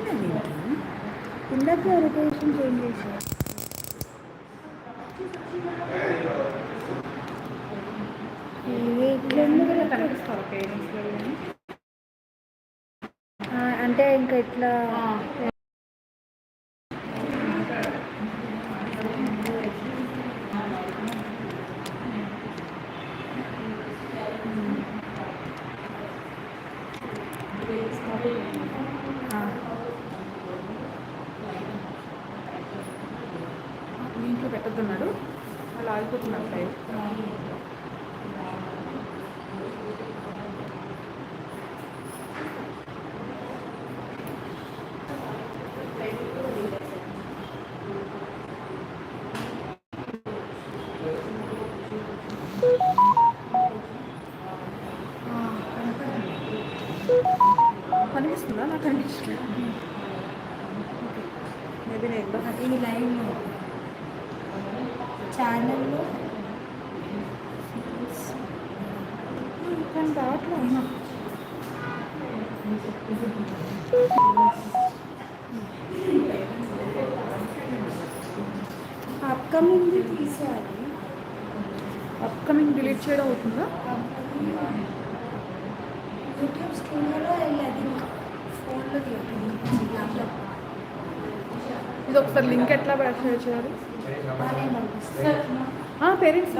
పెట్టినాను ఇందాక rotation change చేసాను. అంటే ఇంకా ఇట్లా ఇంట్లో పెట్టద్దున్నాడు, అలా ఆగిపోతున్నాడు లైవ్. కనిపిస్తుందా? నాకు కనిపిస్తుంది. మేబీ నేను ఈ లైవ్లో ఛానల్లో కానీ రావట్లే అయినా. అప్కమింగ్ తీసేయాలి. అప్కమింగ్ డిలీట్ చేయడం అవుతుందా? యూట్యూబ్ స్టూడియోలో వెళ్ళేది, ఫోన్లో ల్యాప్టాప్. ఇది ఒకసారి లింక్ ఎట్లా షేర్ చేయాలి? పేరెంట్స్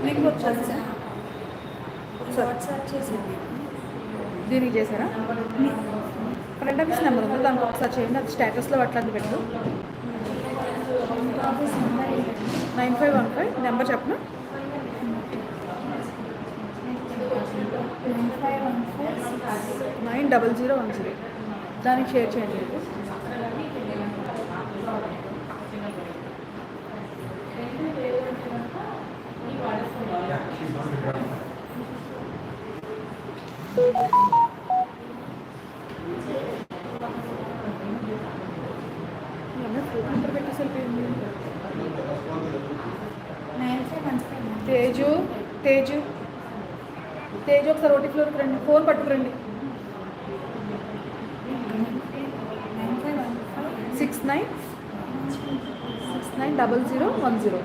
లింక్ వచ్చేసి వాట్సాప్ చేసింది. దీనికి చేశారా? ఫ్రెండ్ ఆఫీస్ నెంబర్ ఉంది, దానికి ఒకసారి చేయండి. అది స్టేటస్లో అట్లాంటి పెట్టు. 9515 నెంబర్ చెప్పను. 90010 దానికి షేర్ చేయండి. తేజు తేజు తేజు ఒకసారి ఓటీ ఫ్లోర్కి రండి, phone పట్టుకురండి. 69690010.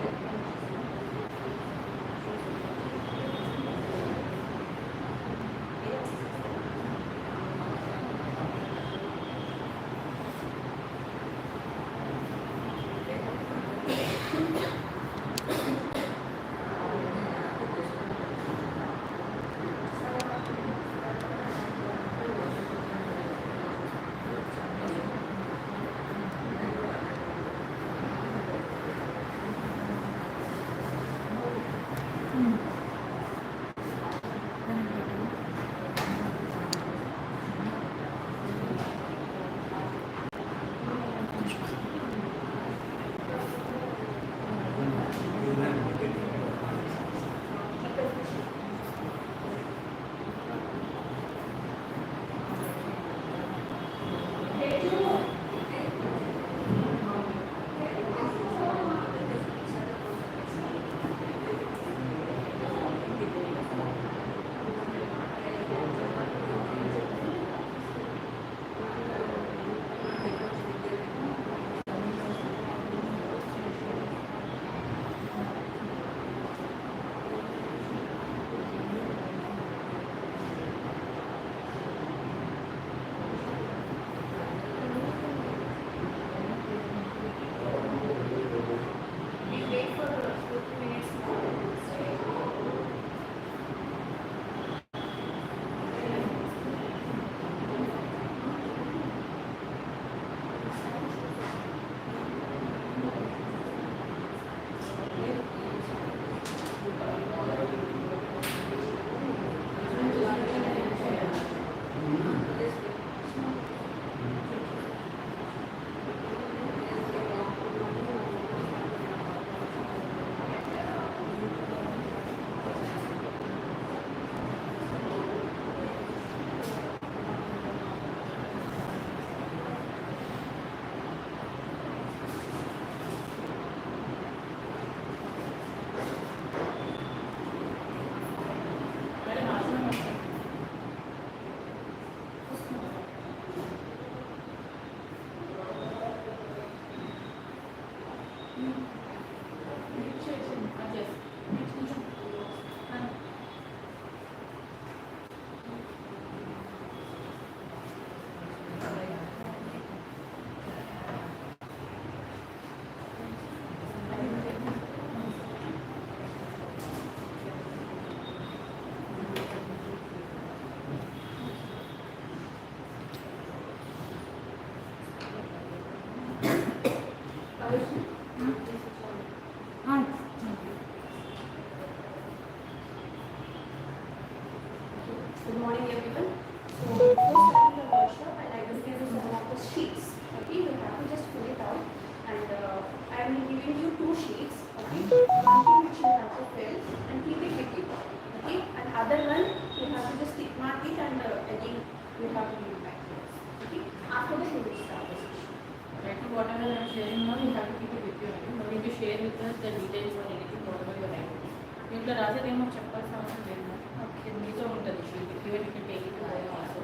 whatever I'm sharing now, you have to keep it with you. No need to share with us the details or anything, whatever you are writing. దీంట్లో రాసేదేమో చెప్పాల్సిన అవసరం లేదు. ఓకే, మీతో ఉంటుంది sheet. Even you can take it also.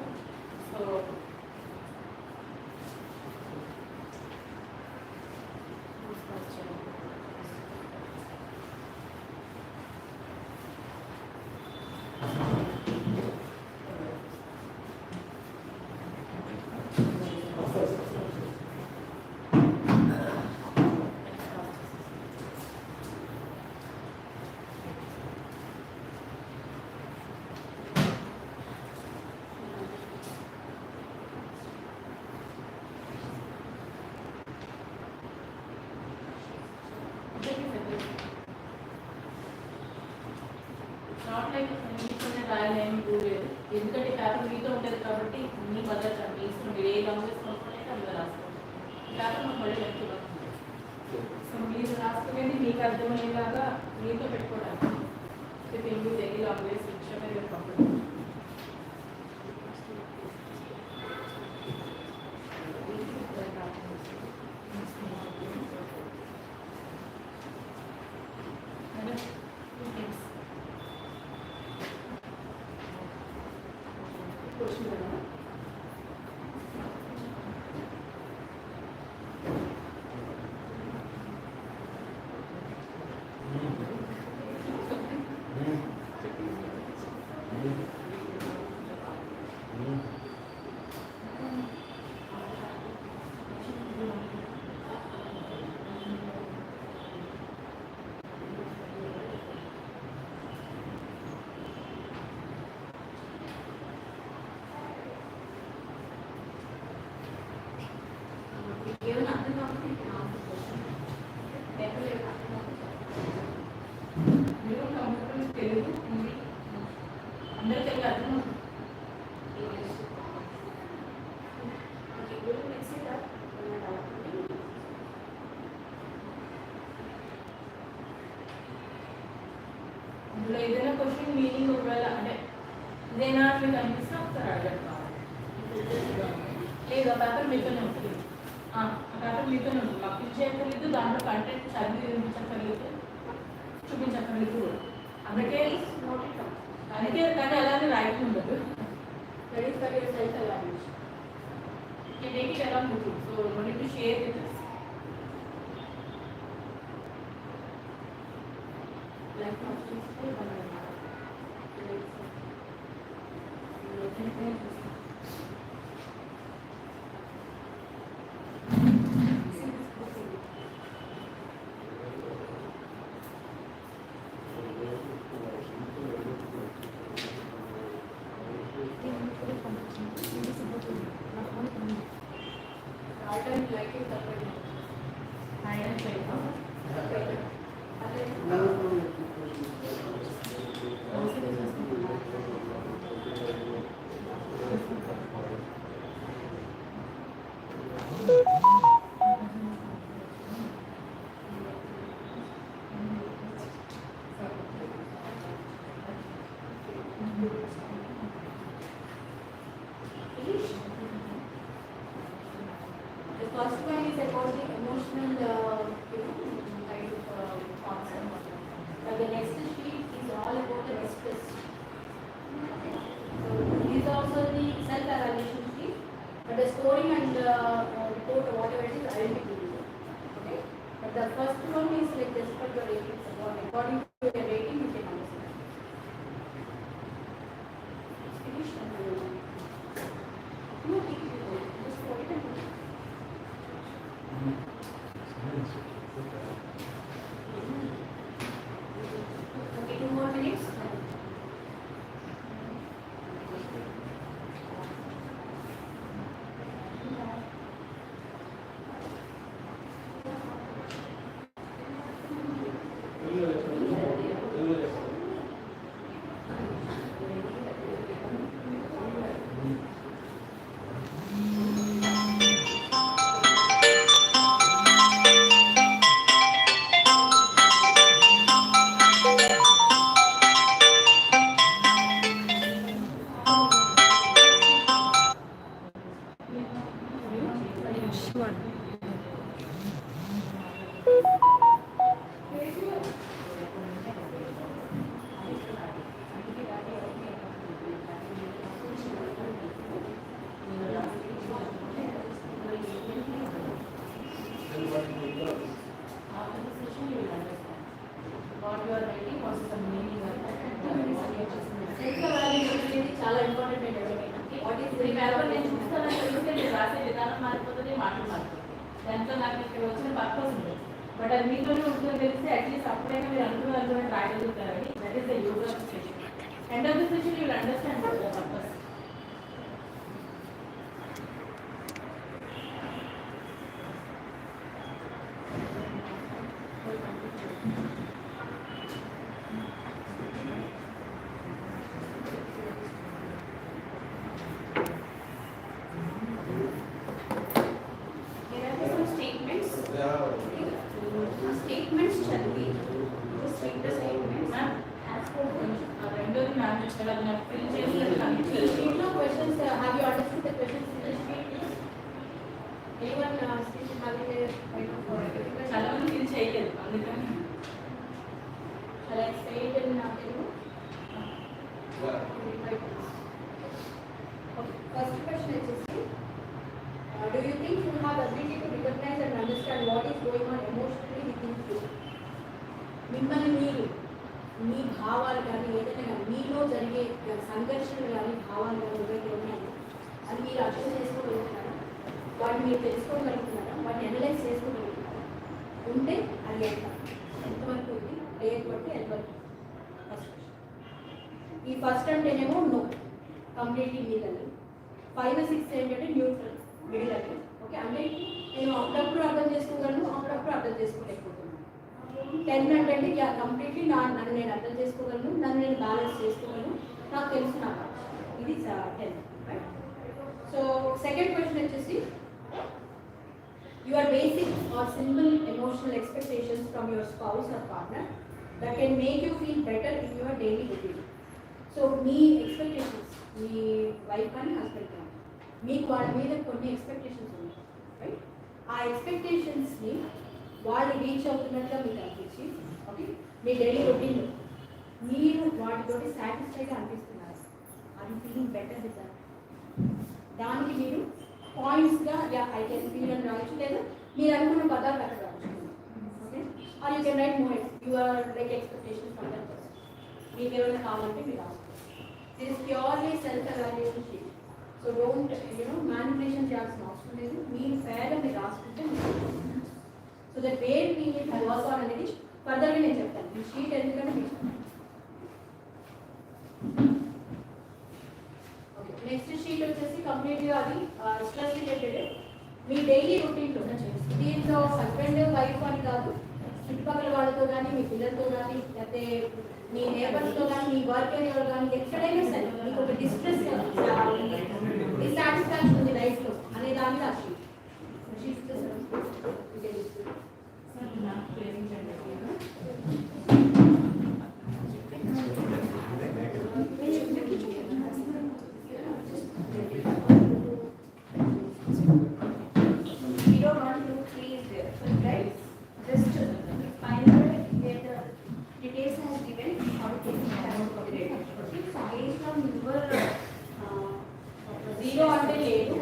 So not like మీతోనే రాయాలని rule లేదు. ఎందుకంటే పేపర్ మీతో ఉంటుంది కాబట్టి మీ భద్రత మీ ఇష్టం. మీరు ఏ లాంగ్వేజ్ కొనుక్కోలేదు అందులో రాసుకోండి. పేపర్ మాకు మళ్ళీ లెక్చర్ సో మీరు రాసుకునేది మీకు అర్థమయ్యేలాగా మీతో పెట్టుకోవడానికి ఇంగ్లీష్ ఎనీ లాంగ్వేజ్ విషయమే మీరు కంఫర్టబుల్. ఏమైనా అర్థం కాకపోతే మీరు కంప్యూటర్ తెలుగు హిందీ అందరికీ అర్థం అవుతుంది. అందులో ఏదైనా క్వశ్చన్ మీనింగ్ ఒకవేళ అంటే ఇదేనా మీకు అనిపిస్తే ఒకసారి అడగండి. లేదు ఆ పేపర్ మీతోనే ఉంటుంది. ఆ పేపర్ మీతోనే ఉంటుంది. మాకు ఇచ్చేయక్కర్లేదు, దాంట్లో కంటెంట్ చదివి వినిపించక్కర్లేదు, చూపించక్కర్లేదు కూడా. అందుకే కానీ అలానే రాయటం ఉండదు. Studies career self awareness you take it along with you. So no need to share with us. Like the first one is about the emotional, kind of concept. But the next sheet is all about the express. So this is also the self-evaluation sheet. But the scoring and report, whatever it is, I will be giving you. Okay. But the first one is like just for your ratings. According to your rating, you can understand. It's finished. You take it. Just for it and okay, 2 more minutes. దాంట్లో నాకు ఇక్కడ వచ్చిన purpose ఉంది. But అది మీతోనే ఉంటుందని తెలిస్తే at least అప్పుడైనా మీరు అనుకున్న దాంట్లో రాయగలుగుతారని. That is the use of session. End of the session you will understand the purpose. Statements చదివి just read the statements as per రెండోది మ్యామ్ చెప్పారు, అది నాకు ఫిల్ చేసి sheet of questions. Have you understood the questions in the sheet? Anyone still having a kind of చాలా మంది fill చేయలేదు, అందుకని shall I say it in Telugu? Okay. First question is do you think you have ability to recognize and understand what is going on emotionally within you? మిమ్మల్ని మీరు మీ భావాలు కానీ ఏదైనా కానీ మీలో జరిగే సంఘర్షణలు కానీ భావాలు కానీ ఏవైతే ఉన్నాయో అది మీరు అర్థం చేసుకోగలుగుతున్నారా? వాటిని మీరు తెలుసుకోగలుగుతున్నారా? వాటిని అనలైజ్ చేసుకోగలుగుతున్నారా? ఉంటే అది ఎంతవరకు ఉంది, డేట్ బట్టి ఎంతవరకు? ఫస్ట్ ఈ ఫస్ట్ అంటేనేమో నో, కంప్లీట్లీ మీదని. 5 6 ఏంటంటే న్యూట్రల్, మిడిల్ అంటే ఓకే. అంటే నేను అప్పుడప్పుడు అర్థం చేసుకోగలను, అప్పుడప్పుడు అర్థం చేసుకోలేకపోతున్నాను. 10 అంటే కంప్లీట్లీ నన్ను నేను అర్థం చేసుకోగలను, నన్ను నేను బ్యాలెన్స్ చేసుకోగలను, నాకు తెలుసు నాకు. ఇది 10 రైట్. సో సెకండ్ క్వశ్చన్ వచ్చేసి your basic or simple emotional expectations from your spouse or partner that can make you feel better in your daily routine. So మీ ఎక్స్పెక్టేషన్స్, మీ వైఫ్ కానీ హస్బెండ్ కానీ మీకు వాళ్ళ మీద కొన్ని ఎక్స్పెక్టేషన్స్ ఉన్నాయి రైట్. ఆ ఎక్స్పెక్టేషన్స్ని వాళ్ళు రీచ్ అవుతున్నట్టుగా మీకు అనిపించి ఓకే మీ డైలీ రొటీన్లో మీరు వాటితోటి సాటిస్ఫైగా అనిపిస్తున్నారు, అది ఫీలింగ్ బెటర్ విత్ దట్. దానికి మీరు పాయింట్స్గా ఐ కెన్ ఫీల్ అని రావచ్చు, లేదా మీరు అనుకున్న పదాలు అక్కడ రావచ్చు okay. Are you can write more your like expectations from that person. మీకు ఏమైనా కావాలంటే మీరు రాసుకోండి. This is purely self evaluation sheet. So don't manipulation చేయాల్సిన అవసరం లేదు. మీరు ఫేర్గా మీరు రాసుకుంటే సో దట్ వేర్ మీ వర్క్ ఆన్ అనేది ఫర్దర్గా నేను చెప్తాను. మీ షీట్ ఎందుకంటే మీకు ఓకే. నెక్స్ట్ షీట్ వచ్చేసి కంప్లీట్గా అది స్ట్రెస్ రిలేటెడ్ మీ డైలీ రొటీన్లో. దీంట్లో హస్బెండ్ వైఫ్ అని కాదు, చుట్టుపక్కల వాళ్ళతో కానీ మీ పిల్లలతో కానీ లేకపోతే మీ నేబర్స్తో కానీ మీ వర్క్ ఏరియాలో కానీ ఎక్కడైనా సరే మీకు ఒక డిస్సాటిస్ఫాక్షన్ ఉంది లైఫ్లో అనే దాని ఆ షీట్. జీరో అంటే లేదు,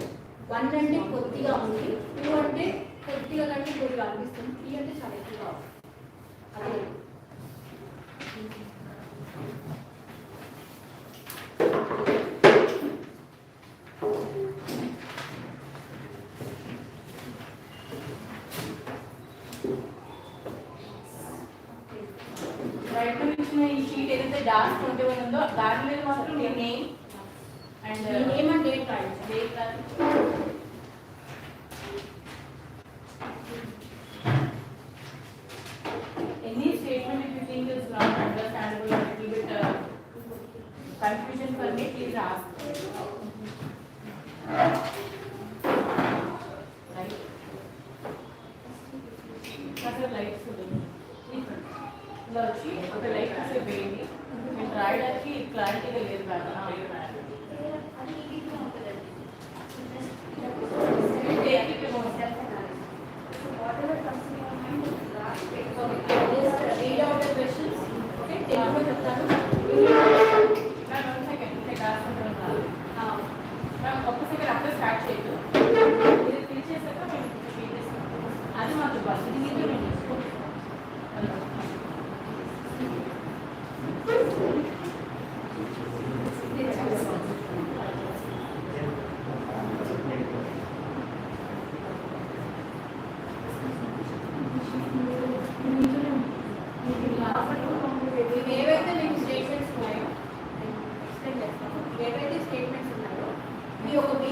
1 అంటే కొద్దిగా ఉంది, 2 అంటే కొద్దిగా కంటే కొద్దిగా అనిపిస్తుంది, 3 అంటే చాలా ఎక్కువగా ఉంది. అదే రైట్ ఇచ్చిన ఈ షీట్ ఏదైతే డార్క్ 21 ఉందో దాని మీద మాత్రం మీ name and name and date రాయండి. Date any statement if you think is not understandable or little bit confusion for మీ ప్లీజ్ ఆస్క్. రైట్ అసలు లైట్స్ ఇలా వచ్చి ఒక లైట్ చూసే వేయండి. మీరు రాయడానికి క్లారిటీగా లేదు మేడం. అది ఈజీగా ఉంటుందండి.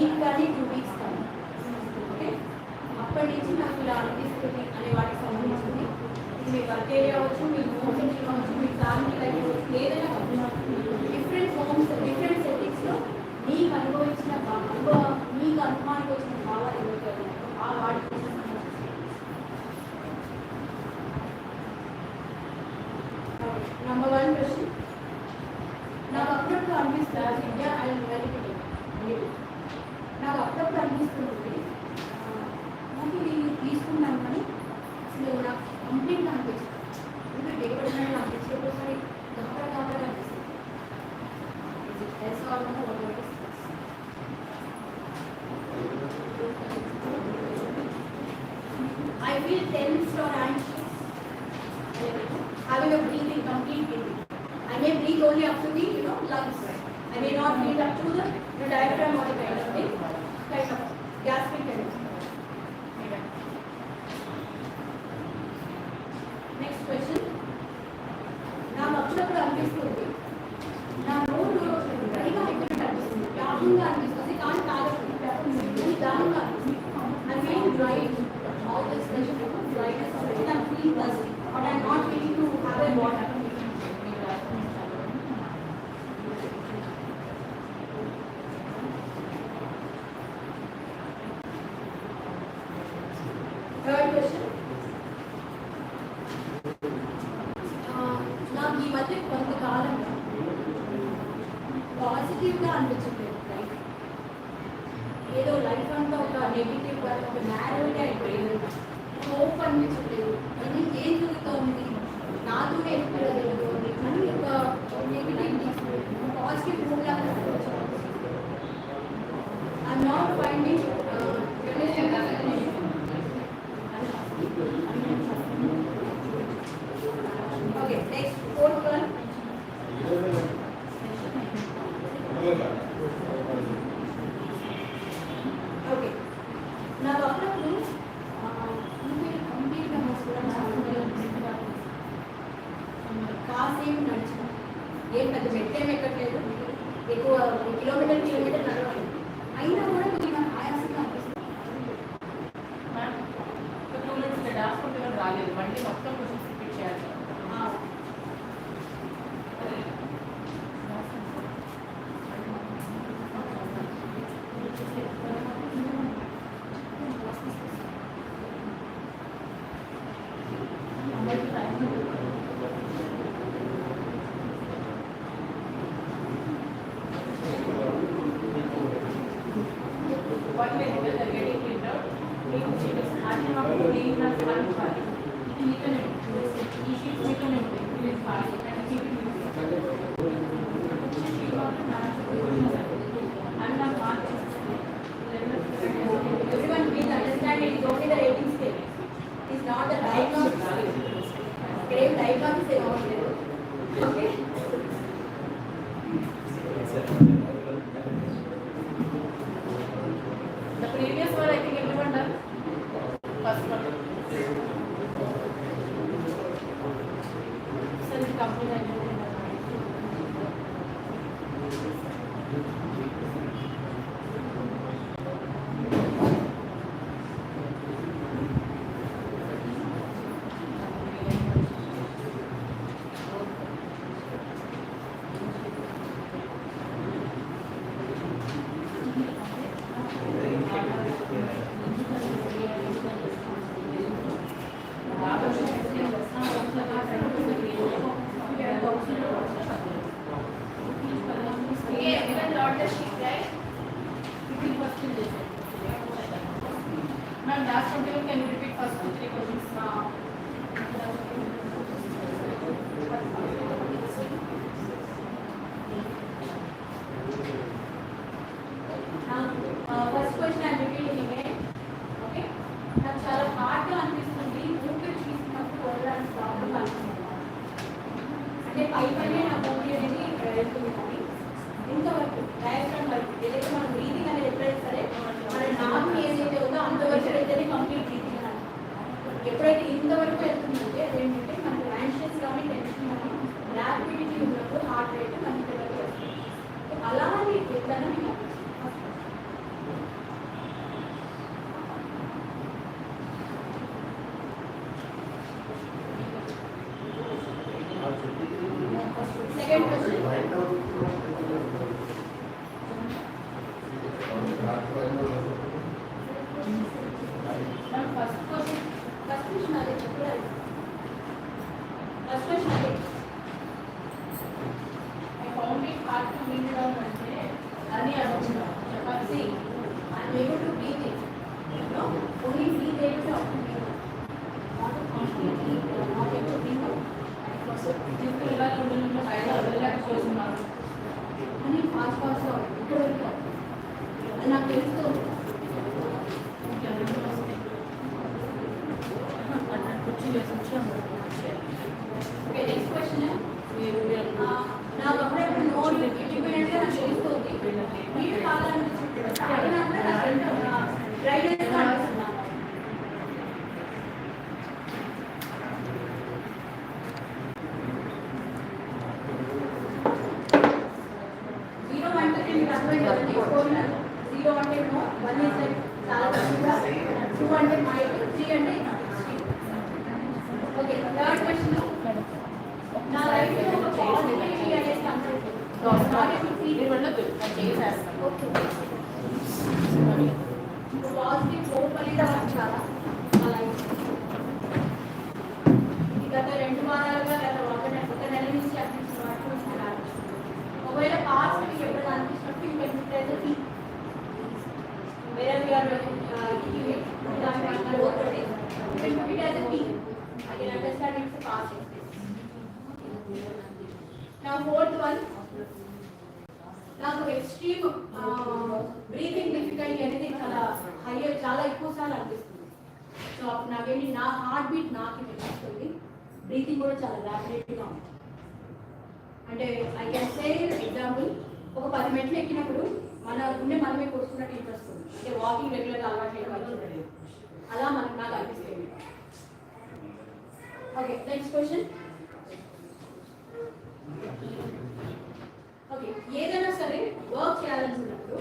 వీక్ కానీ 2 వీక్స్ కానీ. ఓకే, అప్పటి నుంచి నాకు ఇలా అనిపిస్తుంది అనే వాటికి సంబంధించింది. ఇది మీ వర్క్ ఏరియా అవ్వచ్చు, మీ హోమ్ సెట్టింగ్ అవ్వచ్చు, మీ ఫ్యామిలీ లైఫ్ అవ్వచ్చు, ఏదైనా డిఫరెంట్ హోమ్స్ డిఫరెంట్ సెట్టింగ్స్లో మీకు అనుభవించిన మీకు అనుభవానికి వచ్చిన భావాలు ఏవైతే ఉన్నాయో ఆ వాటి కోసం నంబర్ 1 క్వశ్చన్. నాకు అప్పుడప్పుడు అనిపిస్తుంది ఇండియా అండ్ నాకు అప్పుడప్పుడు అనిపిస్తుంది ఊపిరి తీసుకున్నాను కానీ అసలు నాకు కంప్లీట్గా అనిపిస్తుంది. ఊపిరి దిగబడినట్టు అనిపిస్తుంది, ఒకసారి గాబరా అనిపిస్తుంది. I feel tense or anxious. Having a breathing, complete breathing. I may breathe only up to the lungs. I may not breathe up to the diaphragm or the kind of gasping tendency. Next question. నాకు అప్పుడప్పుడు అనిపిస్తుంది నా నోరు డ్రైగా అయిపోయినట్టు అనిపిస్తుంది, దారుణంగా అనిపిస్తుంది, కానీ తాగట్లేదు, దారుణంగా అనిపిస్తుంది. I feel dry, all this dryness already. I'm feeling thirsty, but I'm not willing to have a water. Third question. నాకు ఈ మధ్య కొంతకాలంగా పాజిటివ్గా అనిపించట్లేదు లైఫ్. ఏదో లైఫ్ అంతా ఒక నెగిటివ్గా ఒక నేరోగా అయిపోయింది. హోప్ అనిపించట్లేదు. అన్నీ ఏం జరుగుతుంది నాతోనే ఎక్కలేదు అని ఒక నెగిటివ్ పాజిటివ్ మూడ్లా I'm not finding. Okay, next fourth one. Okay, నాకు అప్పుడప్పుడు కంప్లీట్గా కాసేపు నడిచిన ఏం పెద్ద మెట్టేం ఎక్కట్లేదు, ఎక్కువ కిలోమీటర్ నడవాలి, అయినా కూడా కొంచెం నాకు ఆయాసంగా అనిపిస్తుంది. రాలేదు, మళ్ళీ మొత్తం క్వశ్చన్స్ రిపీట్ చేయాలి. One minute, they're getting cleaned out. Everyone please understand it is only the rating scale. It is not the diagnosis scale. Grave diagnosis is not there. Okay? The previous one, I think everyone done. First one. So it's complete. Ma'am, last one, can you repeat first 2-3 questions? First question I am repeating again. Okay? నాకు చాలా హార్డ్గా అనిపిస్తుంది, ఊపిరి తీసుకున్నప్పుడు వదలడానికి problem అనిపిస్తుంది. అంటే పైపైనే నా ఊపిరి అనేది వెళ్తుంది, కానీ ఇంతవరకు డయాగ్రామ్ వరకు ఏదైతే మనం బ్రీతింగ్ అనేది ఎప్పుడైతే సరే మన నార్మ్ ఏదైతే ఉందో అంతవరకు అయితేనే కంప్లీట్ బ్రీతింగ్ అని. ఎప్పుడైతే ఇంతవరకు వెళ్తుందంటే అదేంటంటే మనకు యాంగ్షియస్ కానీ టెన్షన్ కానీ ర్యాపిడిటీ ఉన్నప్పుడు హార్ట్ రేట్ మనకి వస్తుంది. అలానే ఎట్లన్నా మీకు ఫస్ట్ క్వశ్చన్ ఫస్ట్ క్వశ్చన్ అదే చెప్పలేదు. ఫస్ట్ క్వశ్చన్ అదే. I found it hard to breathe down అంటే అని అడుగుతున్నాను చెప్పాలి. See, I'm able to breathe in. No, only breathe able to oxygen. Not completely, not able to breathe out. జీవితం ఇలా ఉండాలంటే బయట వదలలేకపోతున్నాను. అని ఫాస్ట్ ఫాస్ట్గా ఇక్కడ వరకు అది నాకు తెలుస్తుంది. Okay, next question. నాకు అప్పుడప్పుడు నోట్ ఇండిపెండెంట్గా నాకు తెలుస్తుంది. నీళ్ళు కావాలనిపిస్తుంది. తాగినప్పుడు నాకు డ్రైనెస్గా అనిపిస్తుంది. జీరో అంటే మీకు అర్థమైంది కదండి. 0 అంటే నో, 1 ఇస్ లైక్ చాలా తక్కువ, 2 అంటే మైల్, 3 అంటే extreme. Okay, third question. నా లైఫ్లో ఒక పాజిటివిటీ అనేది కన్సెప్ట్. మీరు వెళ్ళదు చేసేస్తాను. ఓకే, పాజిటివ్ హోప్ అనేది అవ్వచ్చు చాలా మా లైఫ్. ఈ గత 2 వారాలుగా లేదా ఒక నెల నుంచి అనిపించిన వాటి గురించి నాకు అనిపిస్తుంది. ఒకవేళ పాస్ట్ మీకు ఎప్పుడైనా అనిపించినప్పుడు you can put as a T. వేరే దాని పక్కన పోతుంది. You can put it as a T. I can understand it's a past experience. Now fourth one. నాకు ఎక్స్ట్రీమ్ బ్రీతింగ్ డిఫికల్టీ అనేది చాలా ఎక్కువ సార్లు అనిపిస్తుంది. సో అప్పుడు నాకేంటి, నా హార్ట్ బీట్ నాకు తెలుస్తుంది, బ్రీతింగ్ కూడా చాలా ర్యాపిడ్గా ఉంటుంది. అంటే ఐ కెన్ సే ఎగ్జాంపుల్, ఒక 10 మెట్లు ఎక్కినప్పుడు మన గుండె మనమే కొట్టుకున్నట్టు ఇంట్రెస్ట్ ఉంది. అంటే వాకింగ్ రెగ్యులర్గా అలవాటు అలా నాకు అనిపిస్తుంది. Okay, next question. ఓకే, ఏదైనా సరే వర్క్ చేయాలనుకున్నప్పుడు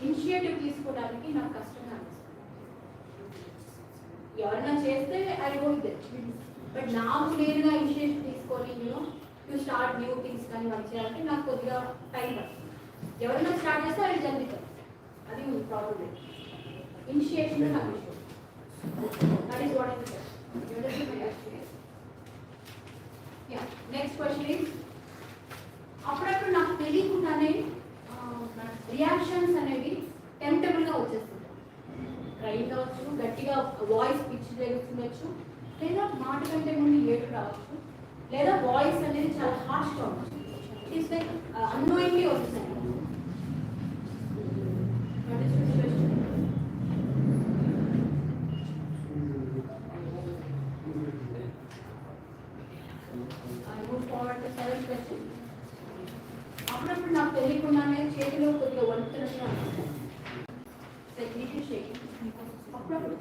ఇనిషియేటివ్ తీసుకోవడానికి నాకు కష్టంగా అనిపిస్తుంది. ఎవరైనా చేస్తే I go with it. But నాకు నేరుగా ఇనిషియేటివ్ తీసుకొని టు స్టార్ట్ న్యూ థింగ్స్ కానీ మనం చేయాలంటే నాకు కొద్దిగా టైం పడుతుంది. ఎవరైనా స్టార్ట్ చేస్తే అది జరుగుతుంది. అది ప్రాబ్లం. ఇనిషియేషన్ నాకు ఇష్టం. That is what is next question is, అప్పుడప్పుడు నాకు తెలియకుండానే రియాక్షన్స్ అనేవి టెంప్టబుల్గా వచ్చేస్తుంది. ట్రై కావచ్చు, గట్టిగా వాయిస్ పిచ్ జరుగుతుండొచ్చు, లేదా మాట కంటే ముందు ఏడు రావచ్చు, లేదా వాయిస్ అనేది చాలా హార్ష్గా ఉంటుంది. ఇట్ ఈస్ లైక్ అన్నోయింగ్లీ వస్తుంది. అప్పుడప్పుడు నాకు తెలియకుండానే చేతిలో కొద్దిగా వణుకుతున్నట్టుగా అనిపిస్తుంది. అప్పుడప్పుడు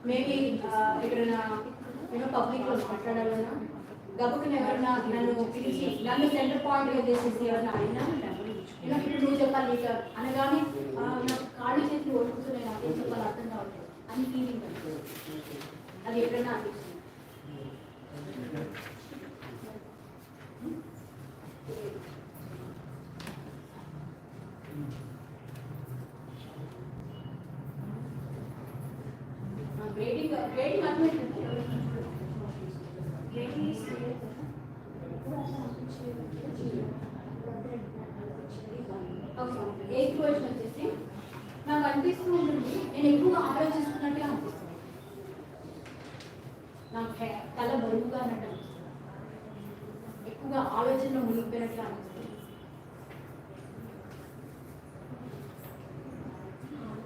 మేబీ ఎక్కడైనా పబ్లిక్లో మాట్లాడాలన్నా, గబుకుని ఎవరైనా నన్ను పిలిచి నన్ను సెంటర్ పాయింట్గా చేసేసి ఎవరైనా అయినా ఇప్పుడు నువ్వు చెప్పాలి నీకు అనగానే నాకు కాళ్ళు చేతులు వణుకుతున్నాయి, నాకేం చెప్పాలి అర్థం కావట్లేదు అని ఫీలింగ్ అంటే అది ఎప్పుడైనా అనిపిస్తుంది. గ్రేడింగ్ అర్థమైంది. ఎయిత్ క్వశ్చన్ వచ్చేసి, నాకు అనిపిస్తూ ఉంటుంది నేను ఎక్కువగా ఆలోచిస్తున్నట్టుగా అనిపిస్తుంది. నాకు తల బరువుగా అన్నట్టు అనిపిస్తుంది, ఎక్కువగా ఆలోచనలో మునిగిపోయినట్టుగా అనిపిస్తుంది.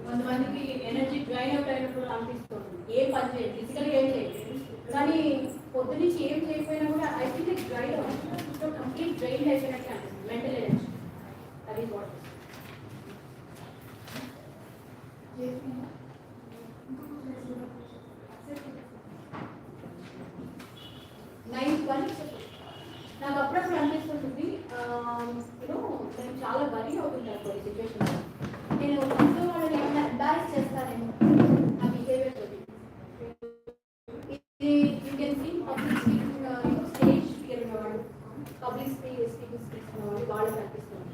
కొంతమందికి ఎనర్జీ డ్రైన్ అవుట్ అయినప్పుడు అనిపిస్తుంది, ఏం పని చేయాలి, ఫిజికల్గా ఏం చేయాలి, కానీ పొద్దు నుంచి ఏం చేయకపోయినా కూడా ఐ ఫీల్ లైక్ డ్రైన్ అవుతుంది. సో కంప్లీట్ డ్రైన్ అయిపోయినట్టు అనిపిస్తుంది. మెంటల్ ఎనర్జీ, అది వాట్. నైన్త్ వన్, నాకు అప్పుడప్పుడు అనిపిస్తుంది నేను చాలా వరీ అవుతుంటాను కొన్ని సిచ్యువేషన్స్. నేను ఇంట్లో వాళ్ళని ఏమైనా ఎంబారెస్ చేస్తానేమో ఆ బిహేవియర్ తోటి. ఇది you can see public speaking, stage speaker ఉన్నవాడు, పబ్లిక్ స్పీకింగ్ ఉన్నవాడు వాళ్ళకి అనిపిస్తుంది.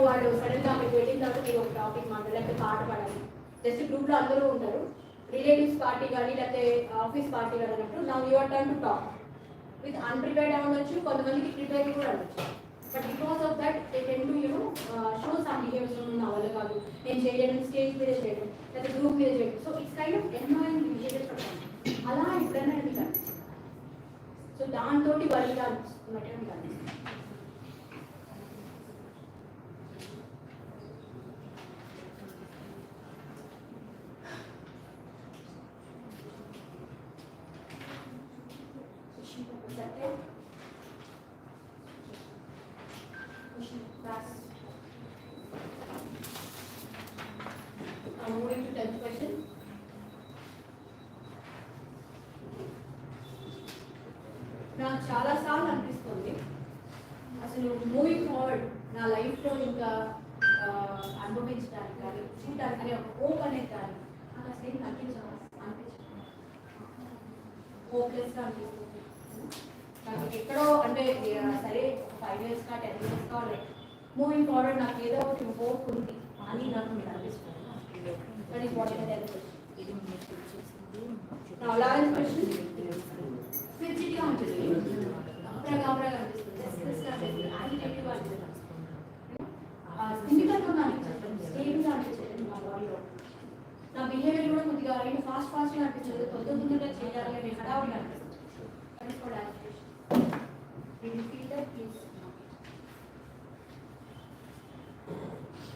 వాళ్ళు సడన్గా మీకు వెళ్ళిన తర్వాత మీరు ఒక టాపిక్ మాట్లాడాలి, లేకపోతే పాట పాడాలి, కానీ జస్ట్ గ్రూప్లో అందరూ ఉంటారు, రిలేటివ్స్ పార్టీ కానీ లేకపోతే ఆఫీస్ పార్టీ కానీ అన్నట్టు నా your turn to talk with unprepared అవ్వచ్చు, కొంతమందికి ప్రిపేర్డ్ కూడా అవ్వచ్చు. But because of that they ten to show some behaviours నా వల్ల కాదు, నేను చేయలేను, స్టేజ్ మీద చేయడం లేకపోతే గ్రూప్ మీద చేయడం. So it's kind of annoying behaviour అలా ఎప్పుడైనా మీకు అనిపిస్తుంది. సో దాంతో వరిగా అనిపిస్తున్నట్టే మీకు అనిపిస్తుంది. Moving to 10th question. నాకు చాలాసార్లు అనిపిస్తుంది అసలు మూవింగ్ ఫార్వర్డ్ నా లైఫ్లో ఇంకా అనుభవించడానికి కానీ చూడడానికి కానీ ఒక హోప్ అనేది కానీ నాకు అసలు ఏం అనిపించదు, హోప్లెస్గా అనిపిస్తుంది. నాకు ఎక్కడో అంటే సరే 5 yearsగా 10 yearsగా మూవింగ్ ఫార్వర్డ్ నాకు ఏదో ఒక హోప్ ఉంది అని నాకు మీరు అనిపిస్తుంది. That is what I tell you. Now, 11th question. Fidgety అనిపిస్తుంది, గాబరాగా అనిపిస్తుంది, రెస్ట్లెస్గా అనిపిస్తుంది, యాజిటేటివ్గా అనిపిస్తుంది, సింపుల్గా అనిపిస్తుంది, స్టేబుల్గా అనిపించలేదు నా బాడీలో. నా బిహేవియర్ కూడా కొద్దిగా అయినా ఫాస్ట్గా అనిపించలేదు, తొందరగా చేయాలి అని హడావుడిగా అనిపిస్తుంది. That is called agitation. Will you feel that, please?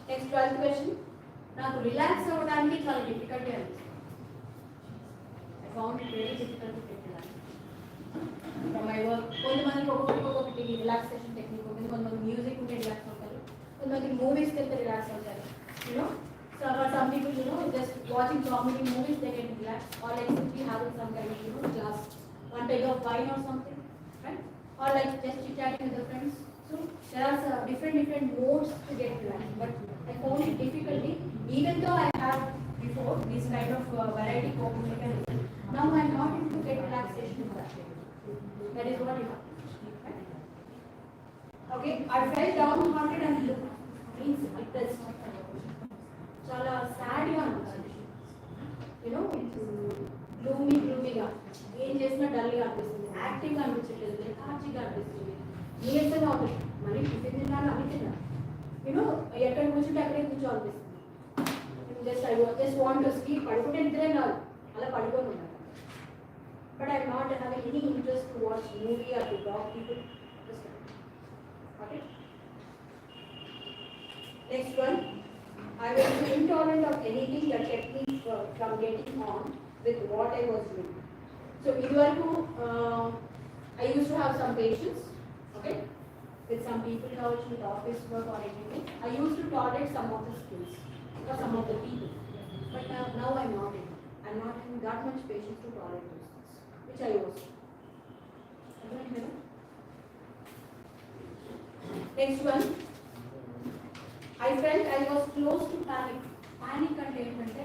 Next, 12th question. నాకు రిలాక్స్ అవ్వడానికి చాలా డిఫికల్టీ అనిపిస్తుంది. I found it very difficult to get relax from my work. కొంతమందికి ఒక్కొక్కటి రిలాక్సేషన్ టెక్నిక్ ఉంటుంది, కొంతమంది మ్యూజిక్ ఉంటే రిలాక్స్ అవుతారు, కొంతమంది మూవీస్కి వెళ్తే రిలాక్స్ అవుతారు. So for some people, just watching comedy movies they get relaxed, or like simply having some kind of glass, one type of wine or something, right? Or like just chit-chatting with the friends. So there are different modes to get relaxed, but I found it difficulty. Even though I have before this kind of variety coping mechanism, now I am not able to get relaxation in that way. That is what it happens. Right? Okay, I felt downhearted and means depressed. Chala sad ga aనిపిస్తుంది. Gloomy-గా ఏం చేసినా డల్గా అనిపిస్తుంది, యాక్టివ్గా అనిపించట్లేదు, లెథార్జీగా అనిపిస్తుంది, నీరసంగా ఉంటుంది. మళ్ళీ టిఫిన్ తిన్నాను అవి తిన్నాను, ఎక్కడ కూర్చుంటే అక్కడే కూర్చోవాలనిపిస్తుంది. జస్ట్ వాంట్ టు స్లీప్, పడుకుంటే నిద్రే కాదు, అలా పడుకొని ఉన్నాను. But I not having any interest to watch movie or to talk people. Okay, next one. I was intolerant of anything that kept me from getting on with what I was doing. So idvaraku I used to have some patience, okay, with some people, with office work or anything. I used to tolerate some of the skills or some of the people, but now I'm not having that much patience to tolerate those things, which I was. Next one. I felt I was close to panic. Panic and ఏంటంటే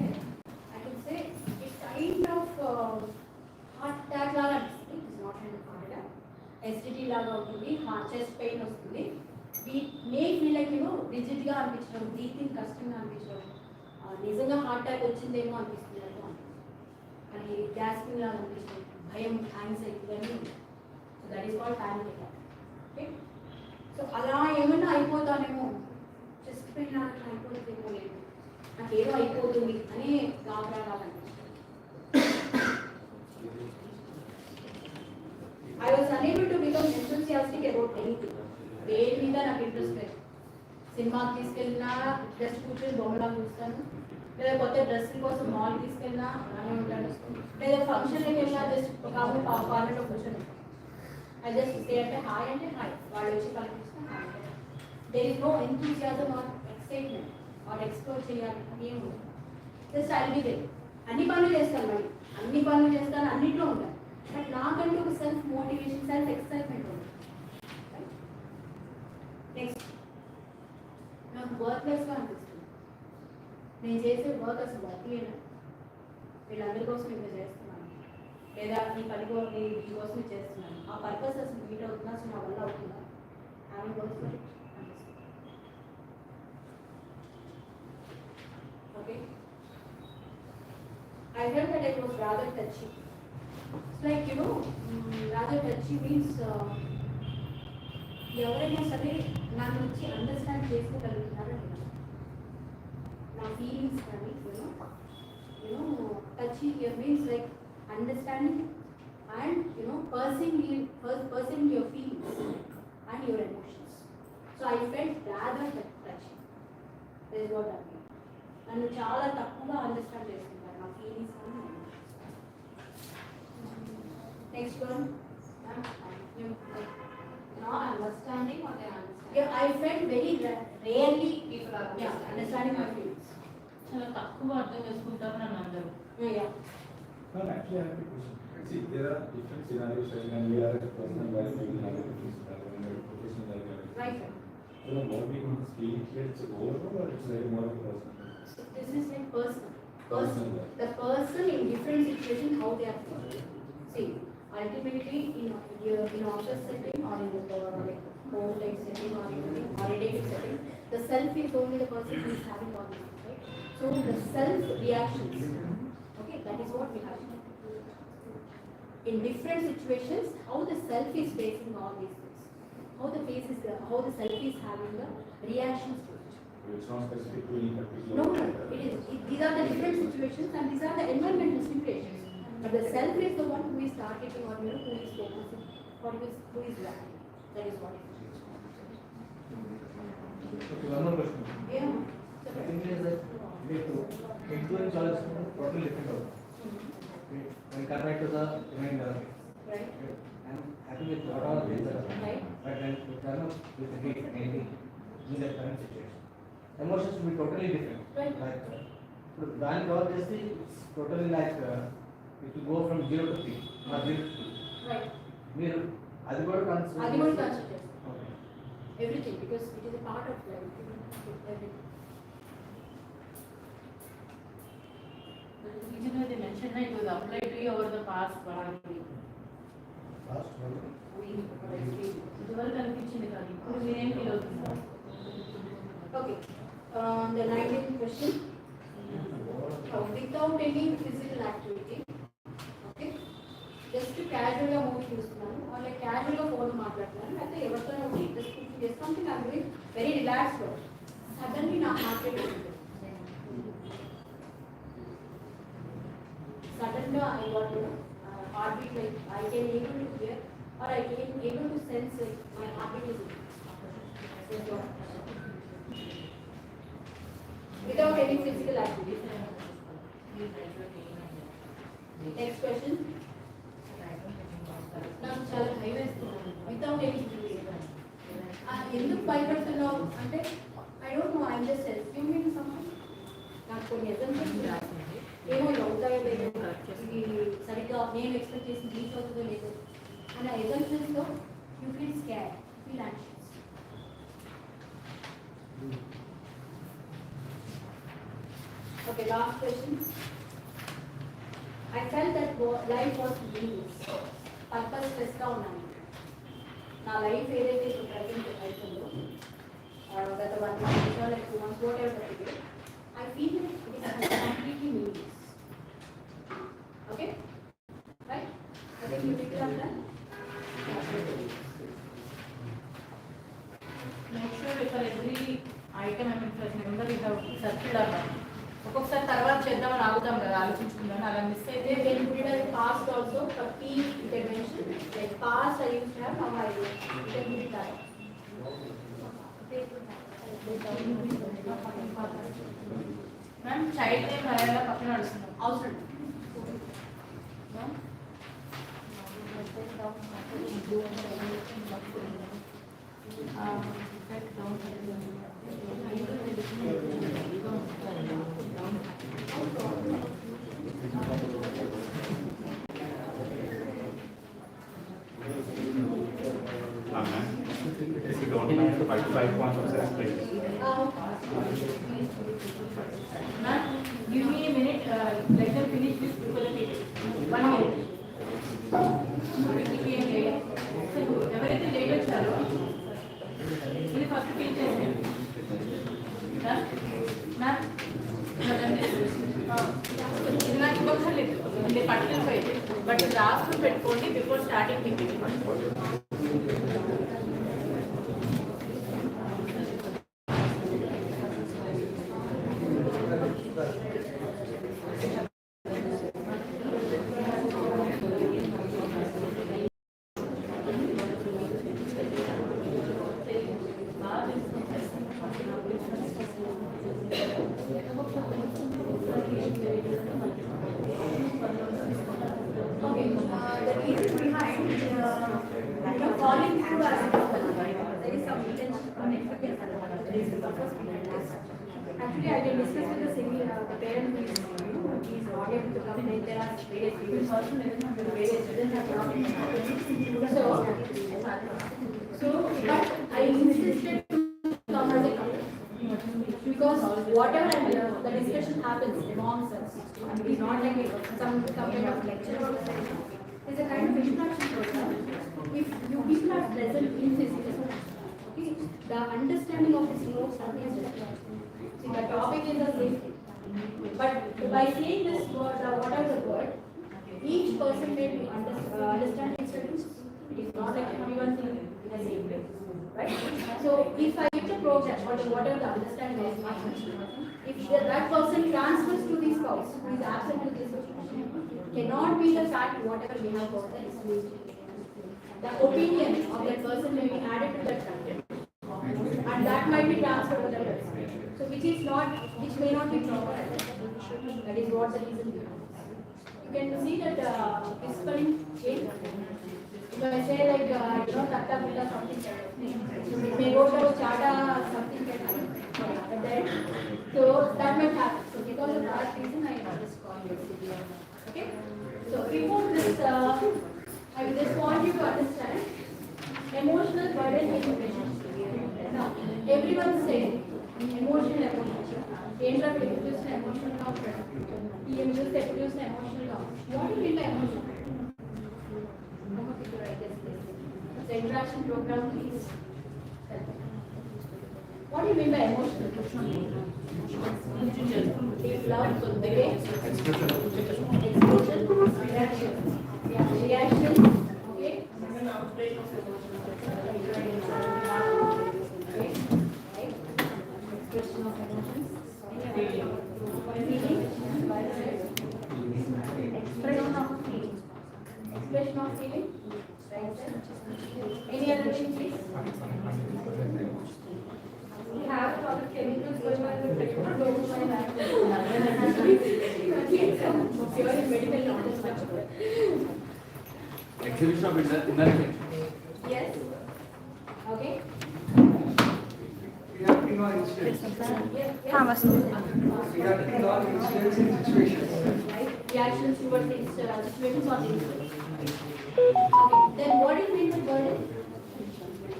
I can say it's kind of heart attack లాగా అనిపిస్తుంది. It's not kind of heart attack. STD లాగా ఉంటుంది, chest pain వస్తుంది. We may feel like rigidగా అనిపించడం, breathing కష్టంగా అనిపించడం, నిజంగా హార్ట్ అటాక్ వచ్చిందేమో అనిపిస్తుంది అని గ్యాస్పింగ్ లాగా అనిపించడం, భయం, యాంగ్జైటీ ఇవన్నీ ఉంటాయి. So that is called panic attack. Okay, so అలా ఏమన్నా అయిపోతానేమో, చెస్ట్ పెయిన్ లాగా అయిపోతుందేమో, లేదు నాకు ఏదో అయిపోతుంది అని గాబరాగాలనిపిస్తుంది. I was unable to become enthusiastic about anything. దేని మీద నాకు ఇంట్రెస్ట్ లేదు. సినిమాకి తీసుకెళ్ళినా జస్ట్ కూర్చొని బొమ్మలా చూస్తాను, లేదా కొత్త డ్రెస్సుల కోసం మాల్ తీసుకెళ్ళినా అలానే ఉంటాను, లేదా ఫంక్షన్కి వెళ్ళినా జస్ట్ ఒక ఆమె పార్లర్లో కూర్చొని ఐ జస్ట్ స్టే అంటే హాయ్ వాళ్ళు వచ్చి పలికిస్తే hi. There is no enthusiasm or excitement or explore చేయాలి అని ఏమి ఉంటుంది. Just I be there. అన్ని పనులు చేస్తాను, మళ్ళీ అన్ని పనులు చేస్తాను, అన్నింటిలో ఉంటాను, బట్ నాకంటూ ఒక సెల్ఫ్ మోటివేషన్, సెల్ఫ్ ఎక్సైట్మెంట్ ఉంది. నెక్స్ట్, నాకు వర్క్లెస్గా అనిపిస్తుంది. నేను చేసే వర్క్ అసలు వర్క్లేనా, వీళ్ళందరి కోసం ఇంకా చేస్తున్నాను, లేదా ఈ పని కోసం చేస్తున్నాను, ఆ పర్పస్ అసలు మీట్ అవుతుందా, అసలు నా వల్ల అవుతుందా, ఆమె వర్క్స్ అనిపిస్తుంది. Okay, I felt that it was rather touchy. It's like, rather touchy means ఎవరైనా సరే నా నుంచి అండర్స్టాండ్ చేసుకోగలుగుతున్నారని నా ఫీలింగ్స్ కానీ touchy here means like understanding and perceiving your feelings and your emotions. So I felt rather touchy. That is what I mean. నన్ను చాలా తక్కువగా understand చేసుకుంటారు నా ఫీలింగ్స్ కానీ next one Not understanding or they understand? Yeah, I felt very rarely people are understanding my feelings. చాలా తక్కువ అర్థం చేసుకుంటారు నన్ను అందరూ. Yeah. No, actually, I have a question. See, there are different scenarios when we are a person while we are a professional, when we are a professional like that. Right. So the more we speak, it's overall or it's like more of a person? So this is like personal. Personal. The person in different situations, how they are feeling. See, ultimately in office setting or in the like home like setting or in the holiday setting, the self is only the person who is having all this, right? So the self reactions, okay, that is what we have. In different situations, how the self is facing all these things, how the self is having the reactions to it. It's not specific to any particular. No, it is. These are the different situations and these are the environmental situations. But the self is the one who is targeting or who is focusing or who is lacking. That is what it is. Okay, one more question. Yeah. The thing is that influence is totally different. When compared to the human level. Right. I'm happy with what all these are. Right. But when you turn up with the hate, anything in the current situation, emotions will be totally different. Right. Like when God is it's totally like it will go from 0 to 3, not 0 to 2. Right. మీరు అది కూడా consider అది కూడా consider. Okay Everything because it is a part of life. Everything. The reason why they mentioned that it was applied to you over the past 1 week. Last one ఇదివరకు అనిపించింది కాదు ఇప్పుడు మీరేం ఫీల్ అవుతున్నారు? Okay. The 19th question. Without any physical activity, okay, just casual గా movie చూస్తున్నాను or like casual గా phone మాట్లాడుతున్నాను లేకపోతే ఎవరితోనో just cooking చేసి something I'm doing very relaxed work. Suddenly నా హార్ట్ రేట్ ఉంటుంది. Sudden గా I got heartbeat like I can able to hear or I can able to sense like my heartbeat is without any physical activity. Next question. నాకు చాలా భయం వేస్తున్నాను without any ఎందుకు భయపడుతున్నావు అంటే I don't know I just assuming something నాకు కొన్ని assumptions ఏమో ఇది అవుతాయో లేదో ఇది సరిగ్గా నేను ఎక్స్పెక్ట్ చేసి రీచ్ అవుతుందో లేదో అని ఆ అసంప్షన్స్లో you feel scare feel anxious. Okay, last question. I felt that life was meaningless. Purposeless గా ఉన్నాను. నా లైఫ్ ఏదైతే ఇప్పుడు ప్రజెంట్ అవుతుందో గత 1 month or like 2 months, whatever it is, I feel that it is completely meaningless. Okay? Right? I think you pick it up then. Make sure for every item I mean for member you have circled or not. ఒక్కొక్కసారి తర్వాత చేద్దామని ఆగుతాం కదా ఆలోచించుకుందాం అలా miss అయితే They can put it as past also for key intervention. Like past I used to have, now I you can put it that. Ma'am child name రాయాలా పక్కన నడుస్తున్నాం అవసరం. If you don't mind, 5 points of sense, please. Ma'am, give me a minute, let them finish this before the meeting. 1 minute. ఎవరైతే late వచ్చారో ఇది first feel చేసేయండి. Ma'am ఇది నాకు ఇంకొకసారి మీరు కంటిన్యూస్ అయితే బట్ రాసుకుని పెట్టుకోండి before starting meeting. Okay, the reason behind falling through as there is some intention expectation. There is the purpose behind this. Actually, I can discuss with the the parent who is not able to come. There are various people, various children have not been so, but I insisted to come as a couple. Because whatever the discussion happens amongst us, and it is not like some kind of lecture or something. It's a kind of interaction program. If you people are present in this discussion, okay, the understanding of this notes is different. See, the topic is the same thing. But by saying this word, whatever the word, each person may be understand its studies. It is not like everyone thinking in the same way. Right? So if I get the program or whatever the understanding is, if that person transfers to the spouse who is absent to this situation, cannot be the fact whatever we have got that is used. The opinion of that person may be added to that content, and that might be transferred to the person. So which may not be proper. That is what the reason behind. You can see that whispering change. If I say like tatta putta something kind of thing, it may go to chata something kind of thing. So that might happen. So because of that reason, I just call this. Okay. So before this, I just want you to understand emotional burden in relationship. Now everyone says emotional. What do you mean by emotion? The interaction program, please. What do you mean by emotional? Love, okay? Expression, reaction, okay? Expression of emotions. Feeling. Expression of feeling. Expression of feeling. Right. Any other thing, please? We have a lot of chemicals going on in the medical knowledge. Exhibition of inner. Yes. Okay. Reacting on incidents. Reacting on incidents and situations. Right. Reactions towards the situations or the incidents. Okay. Then what is mean by burden?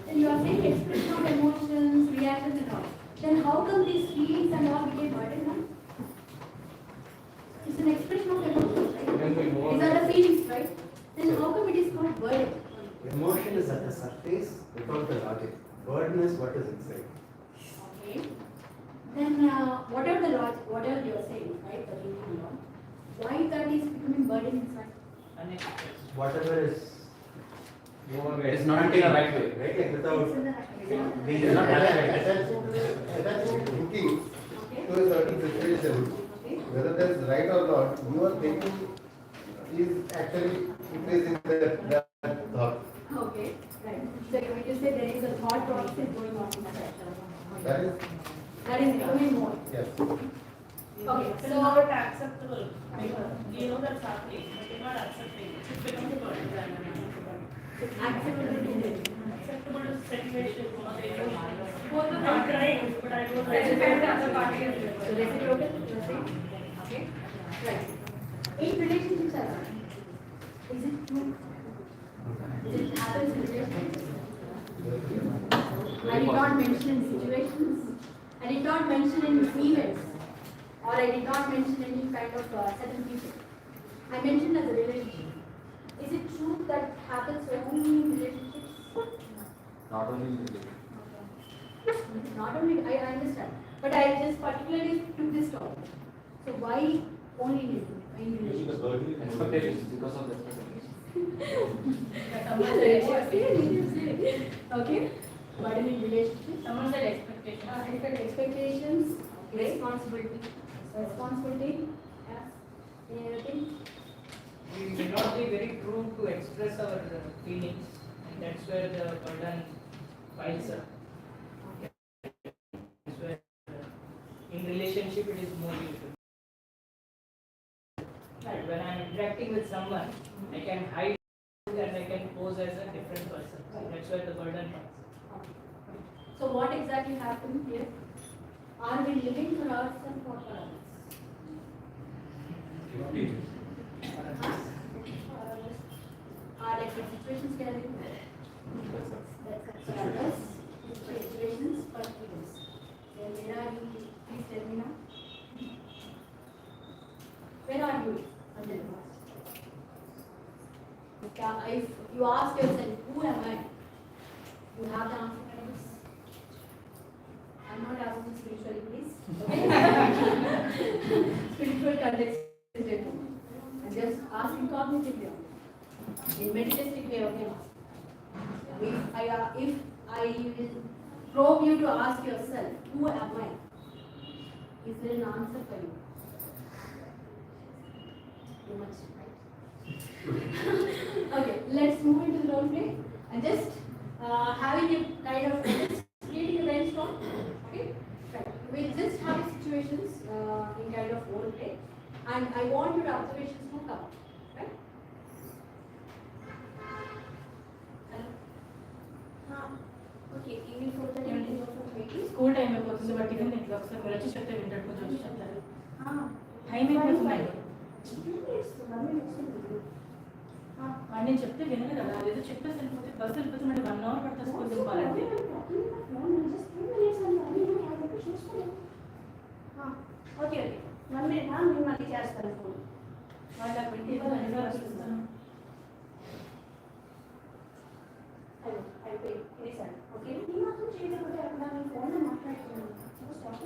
Then you are saying expression of emotions, reactions and all. Then how come these feelings and all became burden? Huh? It's an expression of emotions, right? These are the feelings, right? Then how come it is called burden? Emotion is at the surface without the logic. Burden is what is inside. Okay. Then whatever the logic, whatever you are saying, right? The reason law. Why that is becoming burden inside? Whatever is It's not in the right way. right, like without It's in the right. being attached thinking to a certain situation, Okay. whether that is right or not, your thinking is actually increasing that thought. Okay. Right. So when you say there is a thought process going on inside. That is That is becoming more. yes. Okay. So So not acceptable. You know that's happening, but you're not accepting. It becomes a burden. acceptable to do. Acceptable to situation or the emotion. Both are not right, but I don't like the other party is So reciprocal, you are saying? Okay. Right. In relationships as well. Is it true? Is it happens in relationships? I did not mention in situations. I did not mention in events. Or I did not mention any kind of certain people. I mentioned as a relationship. Is it true that happens only in relationships? Not only Not only, I understand. But I just particularly took this topic. So why Only in Maybe the relationship. burden Expectations, because of the expectations. Someone said expectations. Okay. Burden in relationship. Someone said expectations. Expectations. Okay. Responsibility. Responsibility. Yes. Anything? We may not be very true to express our feelings, and that's where the burden piles up. That's where in relationship it is more usual. Right. When I'm interacting with someone, I can hide and I can pose as a different person. That's where the burden comes. So what exactly happened here? Are we living for ourselves or for others? Are like the situations can be situations for feelings. Then where are you? Please tell me now. Where are you? If you ask yourself, who am I? You have the answer for this. I'm not asking spiritually, please. Okay? Spiritual context is different. I'm just asking cognitively. In meditative way of him. If I will probe you to ask yourself, who am I? Is there an answer for you? Too much, right? Okay, let's move into the role play and just having a kind of just creating a brainstorm. Okay, right. We'll just have situations in kind of role play, and I want your observations to come. Right? Okay, evening 4:30. School time అయిపోతుంది but ఇది నేను ఒకసారి మీరు వచ్చి చెప్తే వింటాడు కొంచెం వచ్చి చెప్తారు టైం అయిపోతుంది వాడు నేను చెప్తే వినరు కదా అదేదో చెప్పేసి వెళ్ళిపోతే బస్సు వెళ్ళిపోతే మళ్ళీ 1 అవర్ పడుతుంది స్కూల్ దింపాలంటే ఓకే ఓకే 1 minute నేను మళ్ళీ చేస్తాను ఫోన్. వాళ్ళ పెట్టి వస్తున్నాను అయిపోయి చేశాను. ఓకే నీ మాత్రం చేయకపోతే అక్కడ నేను ఫోన్లో మాట్లాడుతున్నాను. స్టాప్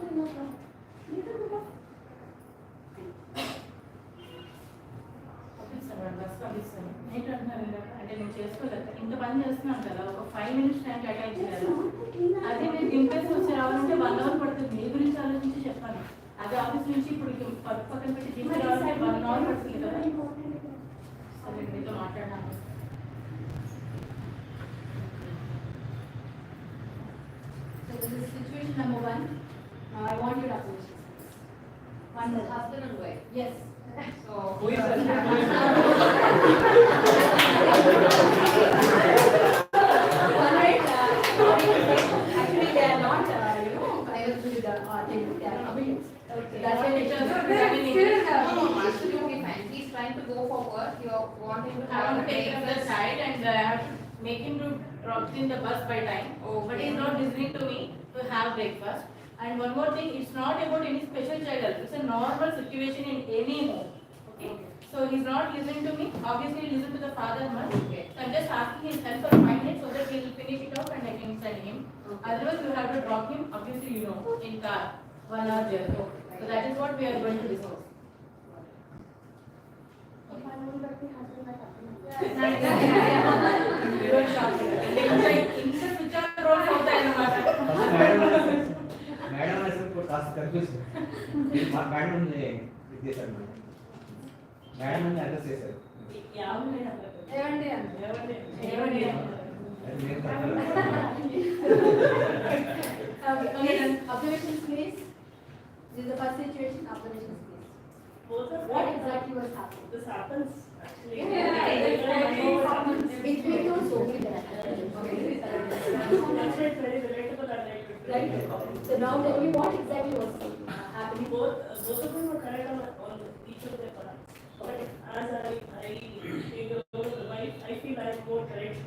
పంపిస్తాను వాడు బస్సు పంపిస్తాను నైట్ అంటున్నారు అంటే నేను చేసుకోలేదు ఇంత పని చేస్తున్నాను కదా ఒక 5 minutes టైం కేటాయించలేదు అదే నేను దింపేసి వచ్చి రావాలంటే 1 అవర్ పడుతుంది మీ గురించి ఆలోచించి చెప్పాను అదే ఆఫీస్ నుంచి ఇప్పుడు పక్కన పెట్టి దింపి రావాలంటే 1 అవర్ పడుతుంది కదా సరే మీతో మాట్లాడాను So this is situation number 1. Now I want your observations. One is husband and wife. Yes. So who is husband? Alright. Actually, they are not. I was with the thing. They are affiliates. Okay. That's why they chose. Absolutely fine. He's trying to go for work. You're wanting to I have want to take him to the side and I have to make him to drop in the bus by time. Okay. But he's not listening to me to have breakfast. And one more thing, it's not about any special child. It's a normal situation in any home. Okay. So he's not listening to me. Obviously, listen to the father much. Okay. So I'm just asking his help for 5 minutes so that he will finish it off and I can send him. Otherwise, you have to drop him. Obviously, you know, in car 1 hour journey. So that is what we are going to discuss. Madam అసలు కాస్త confuse మా madam ఇది చేశారు madam అని address చేశారు ఏమండి అది నేను చెప్పాలి. Okay, observations please. This is the first situation. Observations please. What exactly was happening? This happens actually. It becomes so good. Very relatable and Right. So now tell me what exactly was happening. both of them were correct on each of their parts. But as I take the role of the wife, I feel I am more correct.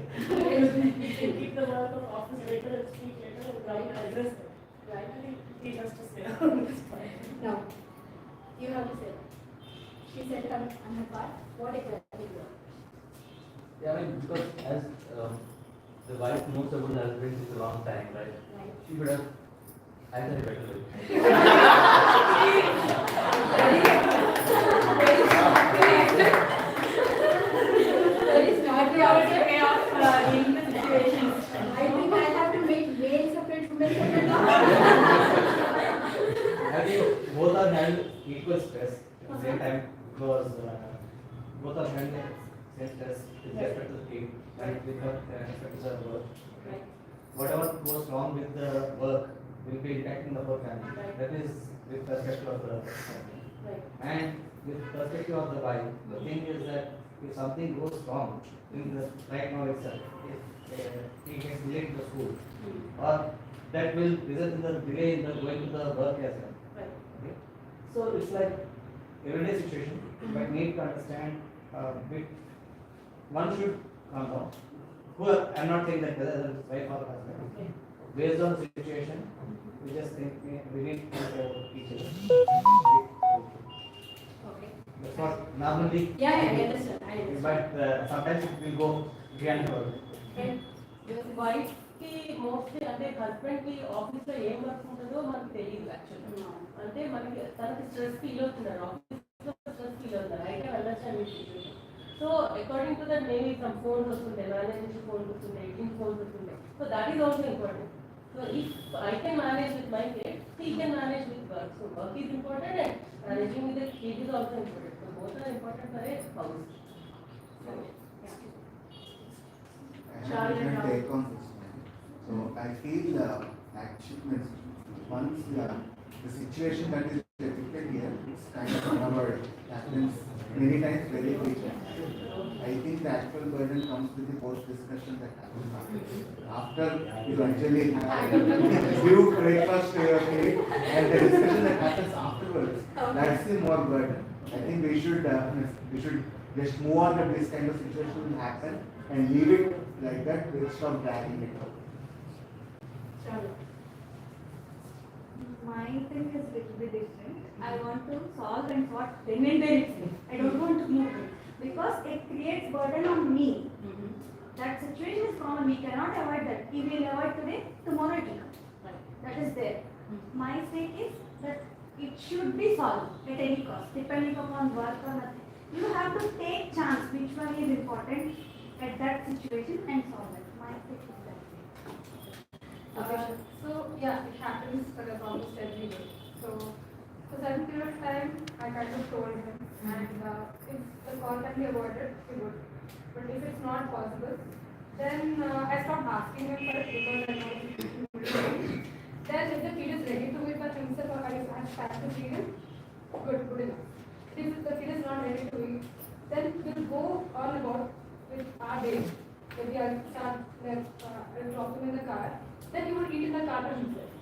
Keep the work of office later and speak later and write and address them. Right. He has to say on this point. Now, you have to say. She said it on her part. What exactly was? Yeah, I mean, because as the wife knows about the husband since a long time, right? Right. She would have acted better. because both are handling same stress with respect to the team and with respect to the work. Right. Whatever goes wrong with the work will be impacting the whole family. Right. That is with perspective of the Right. and with perspective of the wife. The thing is that if something goes wrong in the right now itself, if he gets delayed to the school, or that will result in the delay in the going to the work as well. Right. Okay? So it's like everyday situation, but need to understand bit. One should calm down. I'm not saying that whether it's wife or husband. Based on the situation, we just think we need to help each other. Okay. That's what normally. Yeah, I understand. I understand. But sometimes it will go beyond the work. Wife కి mostly అంటే husband కి office లో ఏం work ఉంటుందో మనకు తెలియదు యాక్చువల్గా. అంటే మనకి తనకి స్ట్రెస్ ఫీల్ అవుతున్నారు, ఆఫీస్ లో స్ట్రెస్ ఫీల్ అవుతున్నారు, అయితే వెళ్ళొచ్చు అని situation. So according to that maybe some phones వస్తుంటాయి, మేనేజ్ నుంచి ఫోన్స్ వస్తుంటాయి, ఇంటి ఫోన్స్ వస్తుంటాయి. So that is also important. So if I can manage with my kids, he can manage with work. So work is important and managing with the kid is also important. So both are important for a house. Different take on this. So I feel actually once the situation that is depicted here is kind of unavoidable. Happens many times very frequently. I think the actual burden comes with the post discussion that happens after you actually give breakfast to your kid and the discussion that happens afterwards. That's the more burden. I think we should just move on that this kind of situation will happen and leave it like that instead of dragging it out. My thing is little bit different. I want to solve and what then and there itself. I don't want to move it because it creates burden on me. That situation is common. We cannot avoid that. If we will avoid today, tomorrow it will come. That is there. My stake is that it should be solved at any cost, depending upon work or nothing. You have to take chance which one is important at that situation and solve it. My stake is that. So yeah, it happens for almost every day. So for certain period of time, I kind of told him, and if the call can be avoided, he would. But if it's not possible, then I stopped asking him for it because I know he will change. Then if the kid is ready to it by himself, or I have time to feed him, good enough. If the kid is not ready to eat, then we'll go on about with our day. Maybe I'll start drop him in the car. Then he would eat in the car by himself.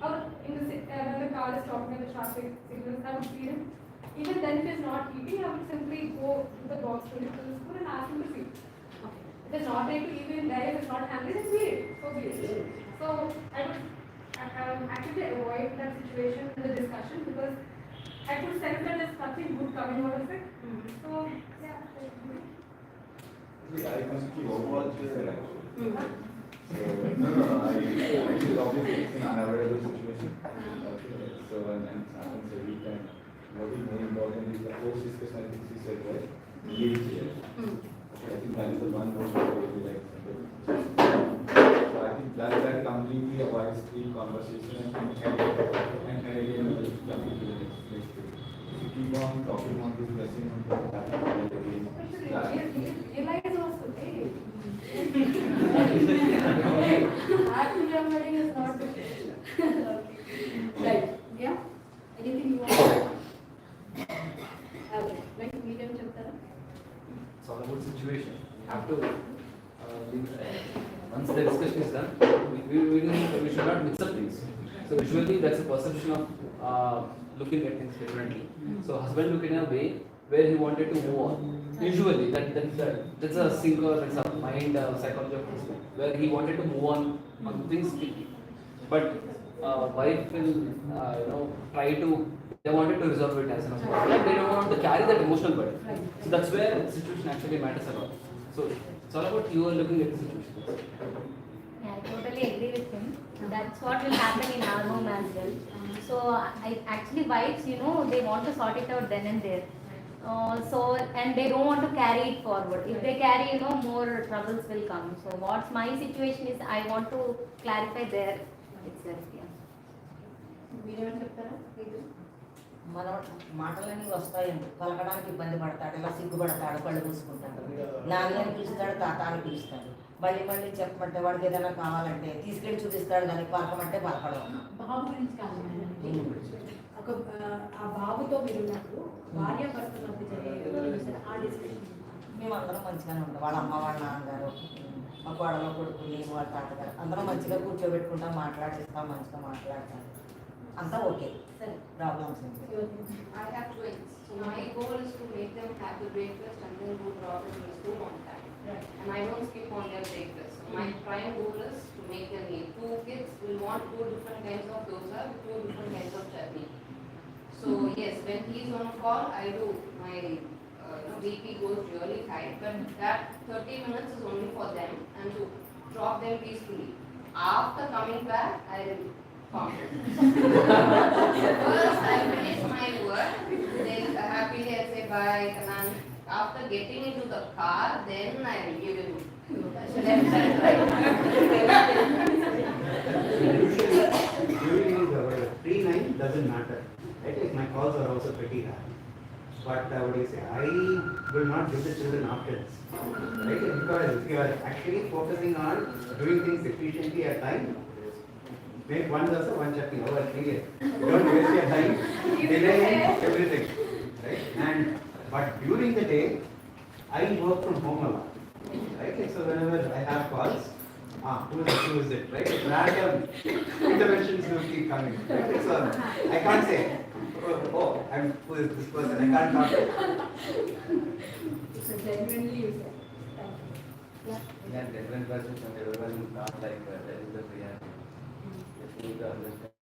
Or in the when the car is stopping at the traffic signals, I would feed him. Even then, if he's not eating, I would simply go to the box to the school and ask him to feed. If it's not ready to eat in there, if it's not hungry, then feed it. So be it. So I would actually avoid that situation in the discussion because I could sense that there's nothing good coming out of it. So yeah. I completely overall there actually. No, I actually obviously it's an unavoidable situation. So and it happens every time. What is more important is the post discussion. I think she said right. Engage here. I think that is the one most important like. So I think that completely avoids the conversation and again will jump into the next thing. If you keep on talking on this blessing on that again. Realize also, hey. Happy wedding is not good. Right. Yeah. Anything you want to add? Like medium chapter. It's all about situation. You have to, once the discussion is done, we should not mix up things. So usually that's a perception of looking at things differently. So husband look in a way where he wanted to move on. Usually that's a sync or that's a mind psychology of husband where he wanted to move on things quickly. But wife will try to. They wanted to resolve it as soon as possible. Like they don't want to carry that emotional burden. So that's where the situation actually matters a lot. So it's all about you are looking at the situation. Yeah, I totally agree with him. That's what will happen in our home as well. So I actually wives, they want to sort it out then and there. And they don't want to carry it forward. If they carry, more troubles will come. So what's my situation is I want to clarify there itself. Yeah. మన మాటలన్నీ వస్తాయండి, పలకడానికి ఇబ్బంది పడతాడు, ఇలా సిగ్గుపడతాడు, కళ్ళు మూసుకుంటాడు. నాన్న అని పిలుస్తాడు, తాత అని పిలుస్తాడు. మళ్ళీ మళ్ళీ చెప్పమంటే వాడికి ఏదైనా కావాలంటే తీసుకెళ్ళి చూపిస్తాడు, కానీ పలకమంటే పలకడం. బాబు గురించి కాదు మేడం. ఒక ఆ బాబుతో మీరు ఉన్నప్పుడు భార్య భర్త మధ్య జరిగే ఆ డిస్కషన్ మేమందరం మంచిగానే ఉంటాం. వాళ్ళ అమ్మ, వాళ్ళ నాన్నగారు, మా కోడలో కొడుకుని, వాళ్ళ తాతగారు అందరం మంచిగా కూర్చోబెట్టుకుంటాం, మాట్లాడిస్తాం, మంచిగా మాట్లాడతాం, అంతా ఓకే. సరే, problems I have twins. So my goal is to make them have the breakfast and then go drop them to school on time. Right. And I don't skip on their breakfast. So my prime goal is to make them eat. Two kids will want two different kinds of dosa with two different kinds of chutney. So yes, when he's on a call, I do my BP goes really high, but that 30 minutes is only for them and to drop them peacefully. After coming back, I will first I finish my work, then happily I say bye, and after getting into the car, then I will give him left and right. During our free time doesn't matter. Right? Like my calls are also pretty high. But what do you say? I will not give the children options. Right? Because if you are actually focusing on doing things efficiently at time, make one dosa, one chutney over 3 years. Don't waste your time delaying everything. Right? But during the day, I work from home a lot. Right? Like, so whenever I have calls, who is it? Right? Random interventions will keep coming. Right? So I can't say, oh, who is this person? I can't talk. So genuinely you said. Yeah, different versions and everyone not like that is the reality. Just need to understand.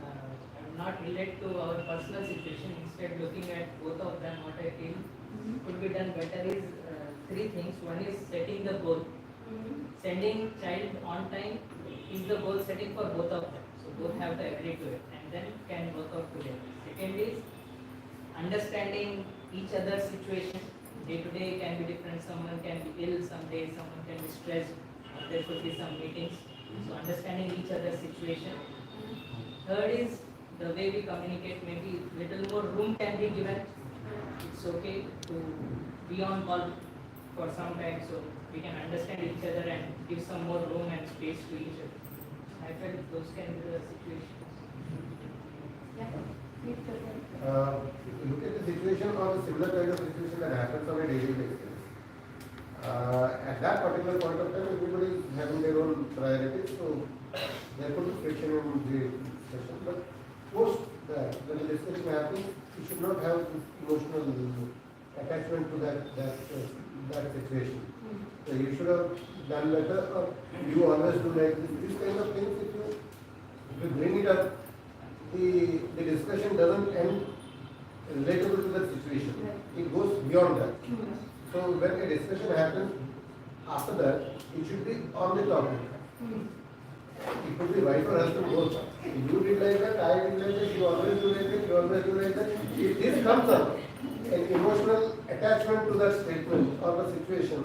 I will not relate to our personal situation. Instead, looking at both of them, what I feel could be done better is 3 things. One is setting the goal. Sending child on time is the goal setting for both of them. So both have to agree to it and then can work out together. Second is understanding each other's situation. Day to day can be different. Someone can be ill some days, someone can be stressed, or there could be some meetings. So understanding each other's situation. Third is the way we communicate. Maybe little more room can be given. It's okay to be on call for some time so we can understand each other and give some more room and space to each other. I felt those can be the situations. If you look at the situation or the similar kind of situation that happens on a daily basis, at that particular point of time, everybody is having their own priorities, so there could be friction in the discussion. But post that, when the discussion happens, you should not have emotional attachment to that situation. So you should have done better, or you always do like this. These kind of things, if you bring it up, the discussion doesn't end relatable to that situation. It goes beyond that. So when a discussion happens, after that, it should be on the topic. It could be wife or husband both. You did like that, I did like that, you always do like that, you always do like that. If this comes up, an emotional attachment to that statement or the situation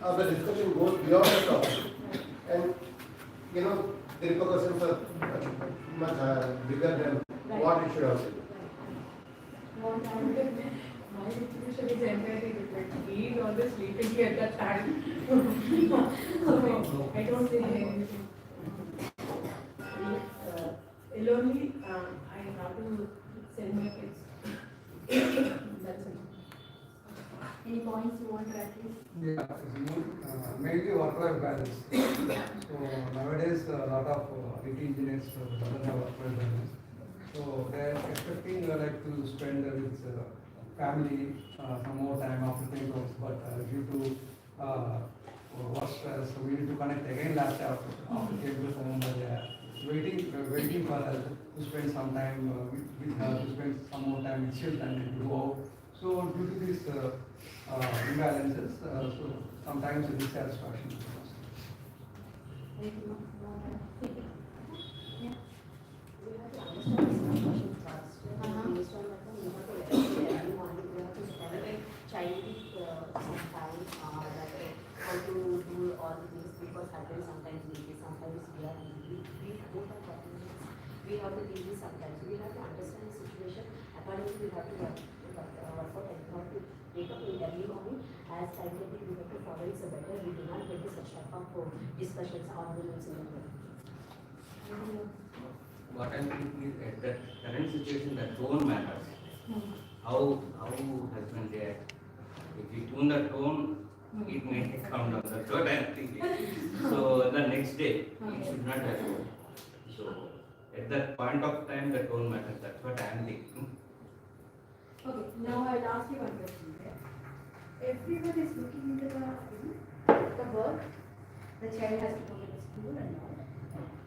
or the discussion goes beyond the topic. And the repercussions are much bigger than what it should have been. My situation is entirely different. He is always sleeping at that time. I don't say anything. Alone, I have to send my kids. That's it. Any points you want to add, please? Yeah, mainly work-life balance. So nowadays, a lot of IT engineers doesn't have work-life balance. So they are expecting like to spend with family some more time after 10 hours, but due to work stress, so we need to connect again laptop after came to home. Waiting for us to spend some time with her, to spend some more time with children and go out. So due to these imbalances, so sometimes the dissatisfaction is lost. Thank you. Yeah. Child sometimes that how to do all the things because husband sometimes busy, sometimes we we have to deal with sometimes. We have to understand the situation. Accordingly, we have to work out and we have to wake up in early morning. As scientific, we have to follow it so better. We do not get to such type of discussions or arguments in the world. What I think is at that current situation, the tone matters. How husband react. If you tune the tone, it may come down. That's what I am thinking. So the next day, it should not happen. So at that point of time, the tone matters. That's what I am thinking. Okay, now I'll ask you one question. Everyone is looking into the work. The child has to go to the school and all.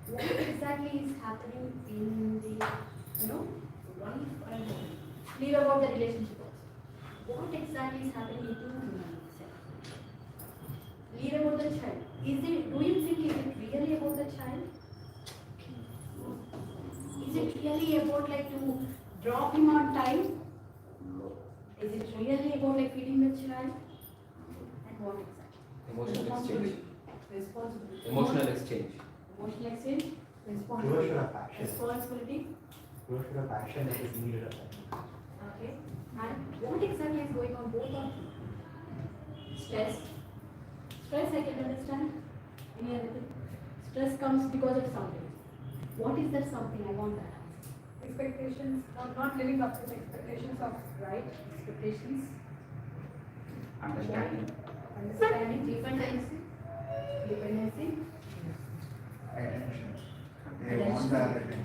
What exactly is happening in the, wife and husband? Leave about the relationship also. What exactly is happening in the human self? Leave about the child. Do you think is it really about the child? Is it really about to drop him on time? Is it really about feeding the child? And what exactly? Emotional exchange. Responsibility. Emotional exchange. Emotional exchange. Devotion Responsibility. of passion. Responsibility. Devotion of passion that is needed of them. Okay. And what exactly is going on both of you? Stress. Stress I can understand. Any other thing? Stress comes because of something. What is that something? I want that answer. Expectations, not living up to the expectations of Right? Expectations. Understanding. Understanding. Dependency. Dependency. Attention. They want the attention.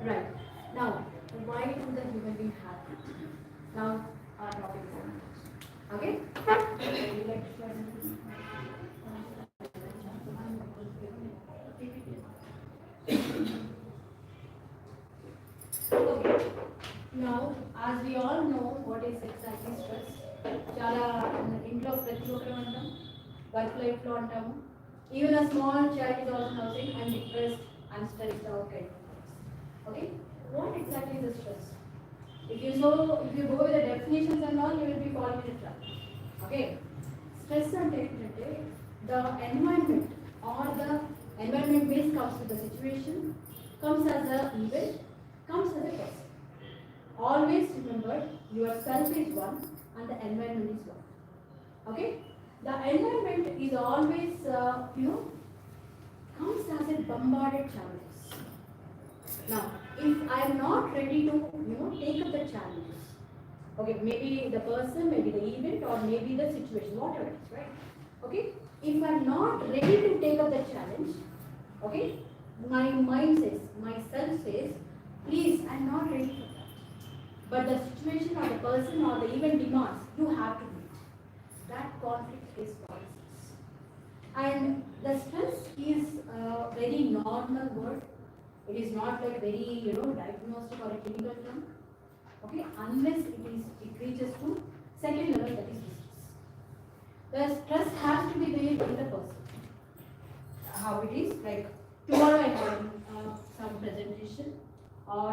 Right. Now, why do the human being happy? Now, our topic is on. Okay? Would you like to share anything? Okay. Now, as we all know, what is exactly stress? చాలా ఇంట్లో ప్రతి ఒక్కరు అంటాం, work లైఫ్లో అంటాము. Even a small child is also now saying, I'm depressed, I'm stressed out, kind of things. Okay? What exactly is the stress? If you go with the definitions and all, you will be falling in a trap. Okay? Stress and the environment or the environment base comes with the situation, comes as an event, comes as a person. Always remember, yourself is one and the environment is one. Okay? The environment is always, comes as a bombarded challenges. Now, if I am not ready to, take up the challenges, okay, maybe the person, maybe the event, or maybe the situation, whatever it is, right? Okay? If I am not ready to take up the challenge, okay, my mind says, my self says, please, I am not ready for that. But the situation or the person or the event demands, you have to meet. That conflict is politics. And the stress is a very normal word. It is not like very, diagnostic or a clinical term. Okay, unless it reaches to second level, that is disease. The stress has to be there in the person. How it is, like tomorrow I have some presentation or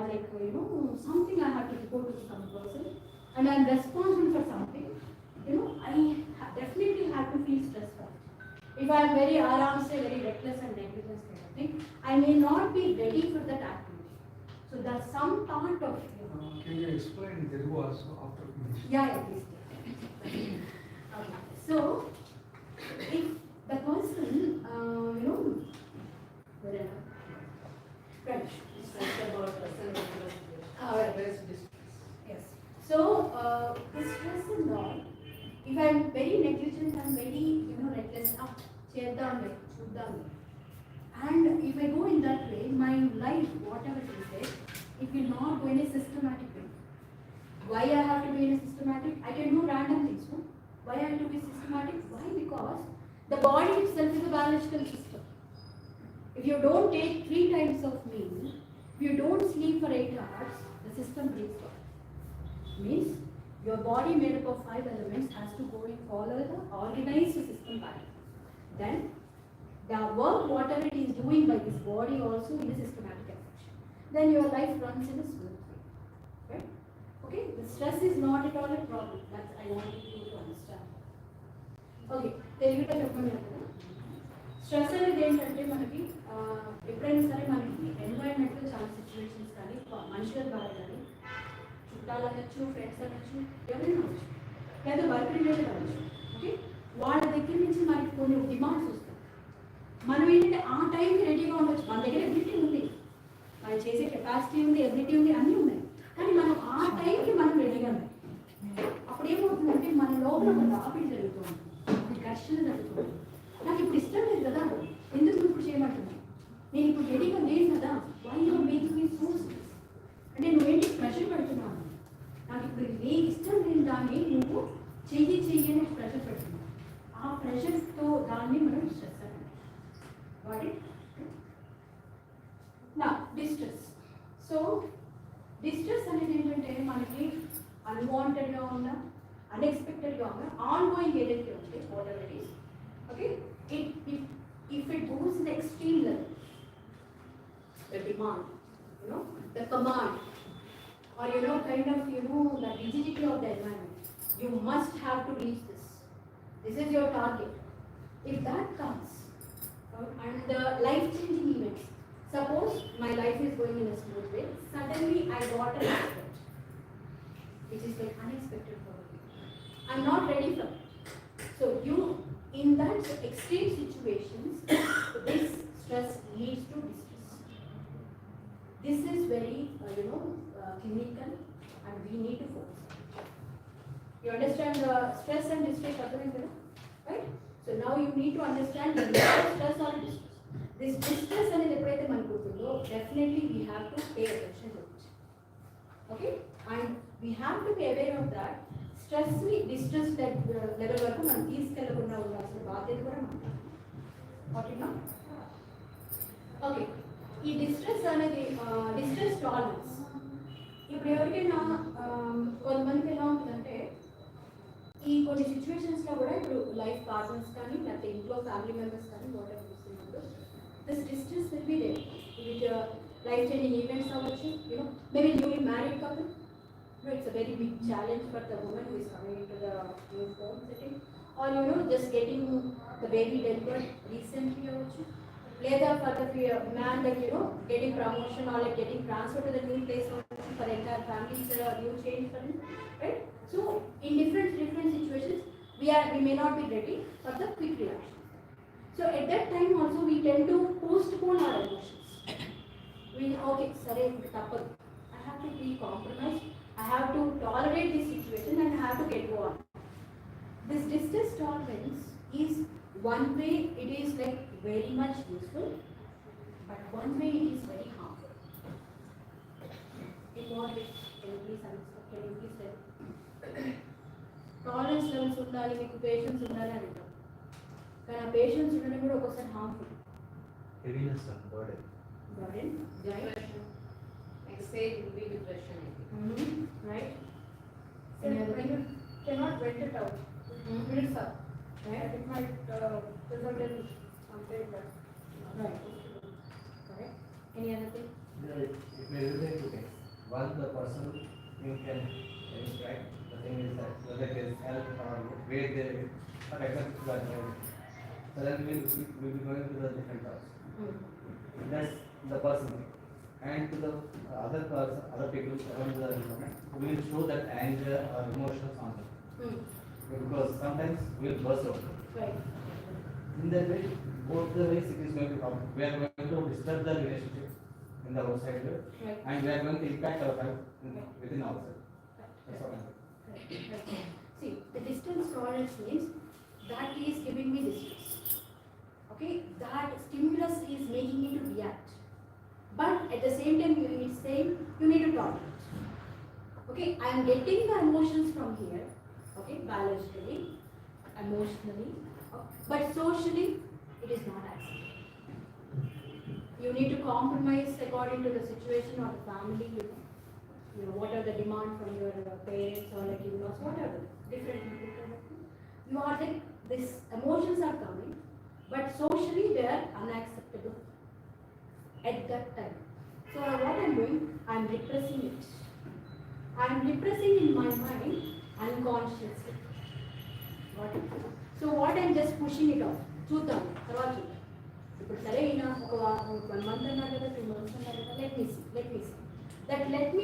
something I have to report to some person and I am responsible for something, I definitely have to feel stressful. If I am very very reckless and negligent kind of thing, I may not be ready for that activity. So that's some part of Can you explain Telugu also after finish? Yeah, please. Okay. So, if the person, yes. So, the stress and all, if I am very negligent and very, reckless, and if I go in that way, my life, whatever it is, it will not go in a systematic way. Why I have to be in a systematic? I can do random things, no? Why I have to be systematic? Why? Because the body itself is a biological system. If you don't take 3 times of meal, if you don't sleep for 8 hours, the system breaks down. Means your body made up of 5 elements has to go and follow the organized system pattern. Then the work whatever it is doing by this body also in a systematic fashion. Then your life runs in a smooth way. Right? Okay? The stress is not at all a problem. That's I want you to understand. Okay, Telugu చెప్పండి. Stress అనేది ఏంటంటే మనకి ఎప్పుడైనా సరే మనకి ఎన్వైరన్మెంట్లో చాలా situations కానీ మనుషుల ద్వారా కానీ చుట్టాలు అనొచ్చు, ఫ్రెండ్స్ అనొచ్చు, ఎవరైనా అనొచ్చు, లేదా వర్క్ రిలేటెడ్ అనొచ్చు. ఓకే, వాళ్ళ దగ్గర నుంచి మనకి కొన్ని డిమాండ్స్ వస్తాయి. మనం ఏంటంటే ఆ టైంకి రెడీగా ఉండొచ్చు, మన దగ్గర ఎబిలిటీ ఉంది, మనం చేసే కెపాసిటీ ఉంది, ఎబిలిటీ ఉంది, అన్నీ ఉన్నాయి. కానీ మనం ఆ టైంకి మనం రెడీగా ఉండాలి. అప్పుడు ఏమవుతుందంటే మన లోపల ఒక రాపిడి జరుగుతుంది, ఘర్షణ జరుగుతుంది. నాకు ఇప్పుడు ఇష్టం లేదు కదా, ఎందుకు ఇప్పుడు చేయమంటున్నాను, నేను ఇప్పుడు రెడీగా లేను కదా, why you making me so stress అంటే నువ్వేంటి ప్రెషర్ పెడుతున్నావు, నాకు ఇప్పుడు నీకు ఇష్టం లేని దాన్ని నువ్వు చెయ్యి అని ప్రెషర్ పెడుతున్నావు. ఆ ప్రెషర్తో దాన్ని మనం స్ట్రెస్ అంటాం. వాట్ ఇట్ నా డిస్ట్రెస్. సో డిస్ట్రెస్ అనేది ఏంటంటే మనకి అన్వాంటెడ్గా ఉన్నా, అన్ఎక్స్పెక్టెడ్గా ఉన్నా, ఆన్గోయింగ్ ఏదైతే ఉంటే what ever it is, okay, if it goes to the extreme level, the demand, the command, or kind of the rigidity of the environment, you must have to reach this. This is your target. If that comes, and the life-changing events, suppose my life is going in a smooth way, suddenly I got an accident, which is like unexpected for me. I'm not ready for it. So in that extreme situations, this stress leads to distress. This is very, clinical, and we need to focus. You understand the stress and distress, right? So now you need to understand the stress or distress. This distress అనేది ఎప్పుడైతే మనకు ఉంటుందో, definitely we have to pay attention to it. Okay, and we have to be aware of that. Stress ని distress level వరకు మనం తీసుకెళ్లకుండా ఉండాల్సిన బాధ్యత కూడా మనకి. ఓకేనా? ఓకే, ఈ డిస్ట్రెస్ అనేది డిస్ట్రెస్ టాలరెన్స్. ఇప్పుడు ఎవరికైనా కొంతమందికి ఎలా ఉంటుందంటే, ఈ కొన్ని సిచ్యువేషన్స్లో కూడా ఇప్పుడు లైఫ్ పార్ట్నర్స్ కానీ, లేకపోతే ఇంట్లో ఫ్యామిలీ మెంబర్స్ కానీ వాట్ ఎవర్ చూస్తున్నప్పుడు this distress will be there. With life changing events అవ్వచ్చు, maybe newly married couple. It's a very big challenge for the woman who is coming into the new home setting, or just getting the baby delivered recently also, later for the man like getting promotion or like getting transferred to the new place for the entire family is a new change for him, right? So in different situations we may not be ready for the quick reaction. So at that time also we tend to postpone our emotions. Okay, sorry, tappadu, I have to be compromised, I have to tolerate this situation and I have to get on. This distress tolerance is one way it is like very much useful, but one way it is very harmful. In what way? Can you please tell? Tolerance levels undali, meeku patience undali antam. Kana patience undadam kuda okasari harmful. Heaviness and burden. Depression. Exhale will be depression. Right? So when you cannot vent it out, builds up. Right? It might result in something that. Right. Correct. Any other thing? It may relate to things. One, the person you can interact. The thing is that whether it is health or where they live, or example that suddenly we'll be going to the different house. That's the person. And to the other person, other people around the environment, we will show that anger or emotions on them. Because sometimes we will burst out. Right. In that way, both the ways it is going to come. We are going to disturb the relationship in the outside world, Right. and we are going to impact our life within ourselves. That's what I'm saying. Right. See, the distance tolerance means that is giving me distress. Okay, that stimulus is making me to react. But at the same time, it's saying you need to tolerate. Okay, I am getting the emotions from here. Okay, biologically, emotionally, but socially, it is not acceptable. You need to compromise according to the situation or the family. What are the demand from your parents or like in-laws, whatever. Different people. You are like these emotions are coming, but socially they are unacceptable at that time. So what I'm doing, I'm repressing it. I'm repressing in my mind unconsciously. So what I'm just pushing it off. Chuddam, tarvata chuddam. ఇప్పుడు సరే ఈయన ఒక 1 month అన్నారు కదా, 2 months అన్నారు కదా, let me see. That let me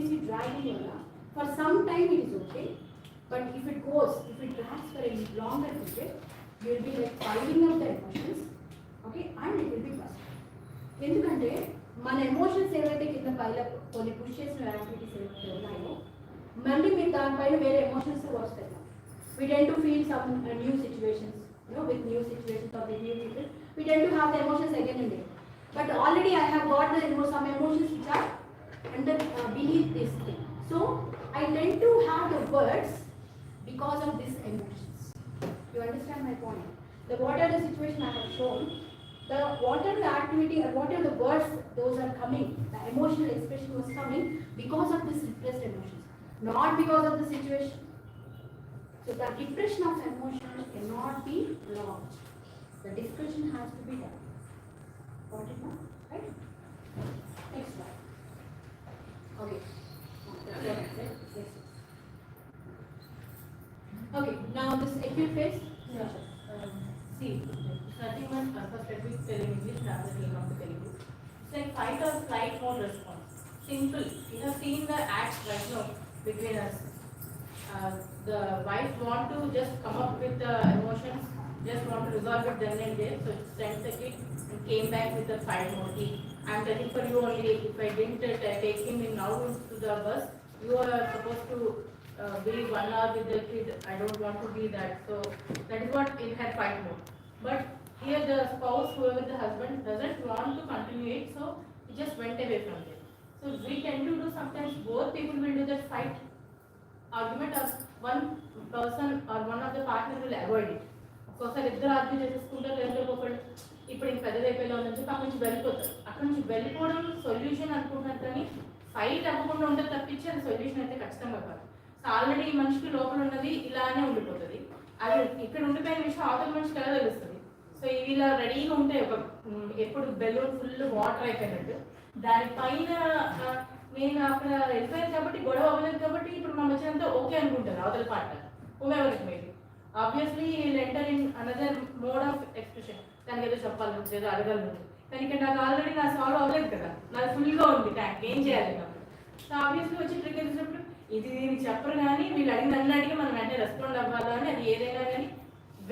see dragging వల్ల for some time it is okay, but if it drags for a longer period, you will be like piling up the emotions, okay, and it will be bust. ఎందుకంటే మన emotions ఏవైతే కింద pile up కొన్ని push చేసిన activities ఏవైతే ఉన్నాయో మళ్ళీ మీరు దానిపైన వేరే ఎమోషన్స్ వస్తాయి. We tend to feel some new situations, with new situations or with new people, we tend to have the emotions again and again. But already I have got some emotions which are under beneath this thing. So I tend to have the words because of these emotions. You understand my point? Whatever the situation I have shown, whatever the activity or whatever the words those are coming, the emotional expression was coming because of this repressed emotions, not because of the situation. So the depression of emotions cannot be launched. The discussion has to be done. Got it now? Right? Next slide. Okay. Yes. Okay. Now this acute phase. See, nothing much. First, let me tell in English, rather than not Telugu. It's like fight or flight mode response. Simple. You have seen the act right now between us. The wife want to just come up with the emotions, just want to resolve it then and there, so it sent the kid and came back with the fight mode. I'm telling for you only, if I didn't take him in now to the bus, you are supposed to be 1 hour with the kid. I don't want to be that. So that is what it had fight mode. But here the spouse, whoever the husband, doesn't want to continue it, so he just went away from there. So we tend to do sometimes both people will do that fight argument, or one person or one of the partners will avoid it. ఒక్కోసారి ఇద్దరు argue చేసేసుకుంటారు, లేదంటే ఒకళ్ళు ఇప్పుడు ఇంక పెద్దదైపోయేలా ఉందని చెప్పి అక్కడి నుంచి వెళ్ళిపోతారు. అక్కడి నుంచి వెళ్ళిపోవడం సొల్యూషన్ అనుకుంటున్నారు, కానీ ఫైట్ అవ్వకుండా ఉంటే తప్పించి అది సొల్యూషన్ అయితే ఖచ్చితంగా కాదు. సో ఆల్రెడీ ఈ మనిషికి లోపల ఉన్నది ఇలానే ఉండిపోతుంది. అది ఇక్కడ ఉండిపోయిన విషయం అవతల మనిషికి ఎలా తెలుస్తుంది? సో ఇవి ఇలా రెడీగా ఉంటే ఎప్పుడు బెలూన్ ఫుల్ వాటర్ అయిపోయినట్టు దానిపైన నేను అక్కడ వెళ్ళిపోయాను కాబట్టి గొడవ అవ్వలేదు కాబట్టి ఇప్పుడు మా మధ్యంతా ఓకే అనుకుంటారు అవతల partner, whomever maybe. Obviously will enter in another mode of expression. దానికి ఏదో చెప్పాలి, ఏదో అడగాలి. కానీ ఇక్కడ నాకు ఆల్రెడీ నా సాల్వ్ అవ్వలేదు కదా, నాది ఫుల్గా ఉంది ట్యాంక్, ఏం చేయాలి నాకు? సో ఆబ్వియస్లీ వచ్చి ట్రిగర్ చేసినప్పుడు ఇది దీనికి చెప్పరు, కానీ వీళ్ళు అడిగి మనం వెంటనే రెస్పాండ్ అవ్వాలా అని, అది ఏదైనా కానీ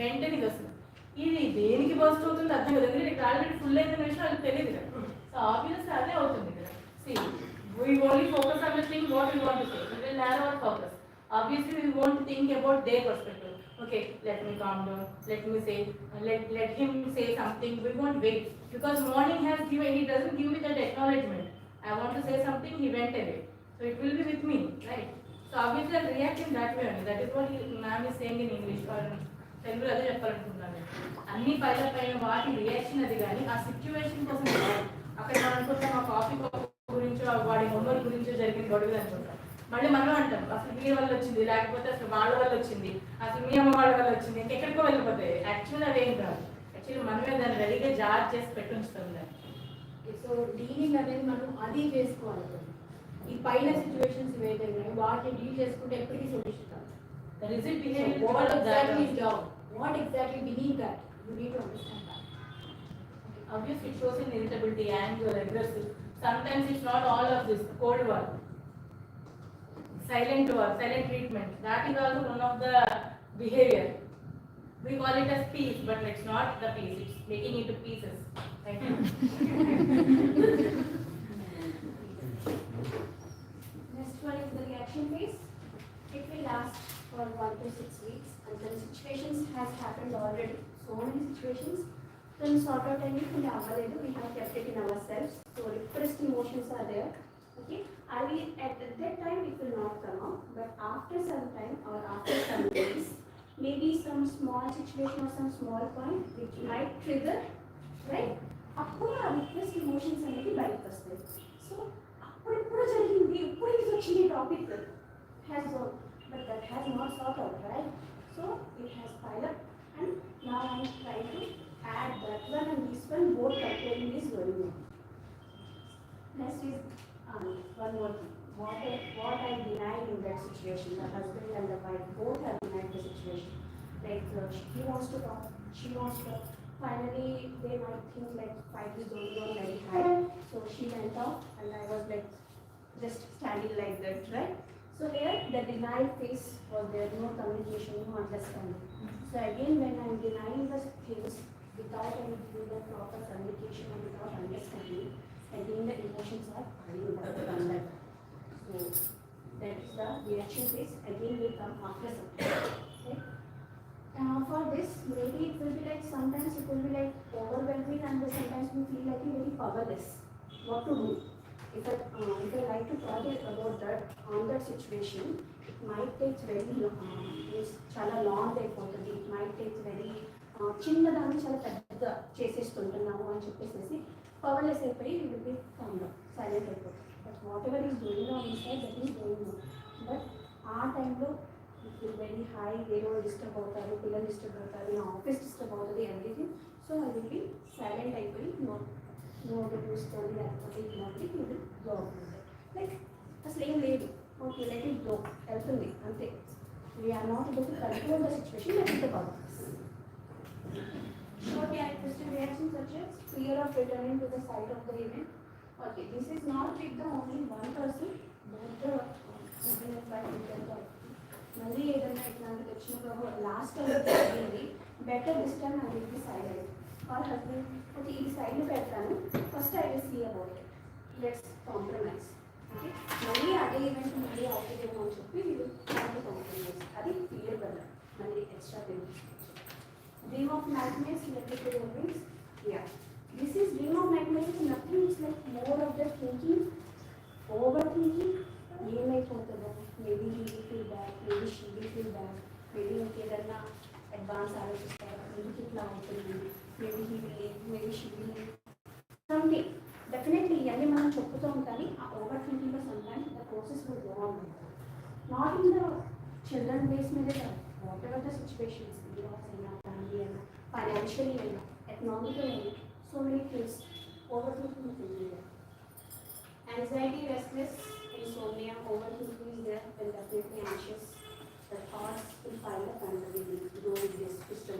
వెంటనే ఇది వస్తుంది. ఇది దేనికి బస్ట్ అవుతుంది అర్థం కదా, ఎందుకంటే ఆల్రెడీ ఫుల్ అయిన విషయం అది తెలియదు కదా. సో ఆబ్వియస్లీ అదే అవుతుంది కదా. See we only focus on the thing what we want to say. We will narrow our focus. Obviously, we won't think about their perspective. Okay, let me calm down. Let me say, let him say something. We won't wait because morning has given. He doesn't give me that acknowledgement. I want to say something. He went away. So it will be with me, right? So obviously, I'll react in that way only. That is what ma'am is saying in English or Telugu. అదే చెప్పాలనుకుంటున్నాను. అన్ని పైన వాటి reaction అది కానీ ఆ situation కోసం అక్కడ మనం అనుకుంటాం ఆ కాఫీ గురించో వాడి హోంవర్క్ గురించో జరిగిన గొడవలు అనుకుంటాం. మళ్ళీ మనం అంటాం అసలు మీ వల్ల వచ్చింది, లేకపోతే అసలు వాళ్ళ వల్ల వచ్చింది, అసలు మీ అమ్మ వాళ్ళ వల్ల వచ్చింది, ఇంకెక్కడికో వెళ్ళిపోతాయి. యాక్చువల్ అదేం కాదు, యాక్చువల్లీ మనమే దాన్ని రెడీగా జార్ చేసి పెట్టి ఉంచుతాం దాన్ని. సో డీలింగ్ అనేది మనం అది చేసుకోవాలి. ఈ పైన సిచ్యువేషన్స్ ఏవైతే ఉన్నాయో వాటిని డీల్ చేసుకుంటే ఎప్పటికీ సొల్యూషన్ కాదు. That is it behavior. What exactly is down? What exactly beneath that? You need to understand that. Obviously, it shows in irritability, anger, aggressive. Sometimes it's not all of this. Cold war, silent treatment. That is also one of the behavior. We call it as peace, but it's not the peace. It's making it to pieces. Thank you. Next one is the reaction phase. It will last for 1 to 6 weeks until situations has happened already. So many situations. Then sort out any we have kept it in ourselves. So repressed emotions are there. Okay. At that time it will not come out, but after some time or after some days, maybe some small situation or some small point which might trigger, right? అప్పుడు ఆ request emotions అనేది బయటకు వస్తాయి. So అప్పుడు జరిగింది, ఇప్పుడు ఇది వచ్చింది topic has gonna, but that has not sort out, right? So it has pile up and now I am trying to add that one and this one, both comparing is very good. Next is one more thing. What I denied in that situation, the husband and the wife both have denied the situation. Like he wants to talk, she wants to talk. Finally, they might think like fight is going on very high. So she went off and I was like just standing like that, right? So here the denial phase was there, no communication, no understanding. So again, when I'm denying the things without any the proper communication and without understanding, again the emotions are piling up on that. So that is the reaction phase. Again, will come after some time. Okay? For this, maybe it will be like sometimes it will be like overwhelming and sometimes we feel like very powerless. What to do? If I like to talk about that on that situation, it might take very చాలా long అయిపోతుంది. It might take very చిన్నదాన్ని చాలా పెద్ద చేసేస్తుంటున్నాము అని చెప్పేసి powerless అయిపోయి we will be calm down, silent అయిపోతుంది. But whatever is going on inside, that is going on. But ఆ టైంలో వెరీ హై, ఏదో డిస్టర్బ్ అవుతారు, పిల్లలు డిస్టర్బ్ అవుతారు, నా ఆఫీస్ డిస్టర్బ్ అవుతుంది, everything. So I will be silent అయిపోయి నోట్ చూసుకొని లేకపోతే ఇలాంటి ఇది బ్లో అవుతుంది. లైక్ అసలు ఏం లేదు, ఓకే లెట్ ఇట్ బ్లో వెళ్తుంది అంతే. We are not able to control the situation, let it about short characteristic reactions such as fear of returning to the site of the event. Okay, this is not with the only one person, both the మళ్ళీ ఏదైనా ఇట్లాంటిది వచ్చినప్పుడు last time జరిగింది, better this time I will be silent. Or husband okay ఈ side పెడతాను, first I will see about it, let's compromise. Okay మళ్ళీ అదే event మళ్ళీ అవుతుందేమో అని చెప్పి వీళ్ళు కాంప్రమైజ్. అది ఫియర్ వల్ల మళ్ళీ extra benefits. Dream of nightmares related to your dreams. Yeah. This is dream of nightmares is nothing, it's like more of the thinking, overthinking. ఏమైపోతుందో, maybe he will feel bad, maybe she will feel bad, maybe ఇంకేదన్నా advance ఆలోచిస్తారు, ఎందుకు ఇట్లా అవుతుంది, maybe he will leave, maybe she will leave, something. Definitely ఇవన్నీ మనం చెప్పుతూ ఉంటాం. ఆ ఓవర్ థింకింగ్లో sometimes the process will go on. Not in the children base మీదే కాదు, whatever the situations, loss అయినా, ఫ్యామిలీ అయినా, ఫైనాన్షియలీ అయినా, ఎకనామికల్ అయినా, so many things over thinking thinking. Anxiety, restless, insomnia, overthinking is there, then definitely anxious. The thoughts will pile up and we will go with this system.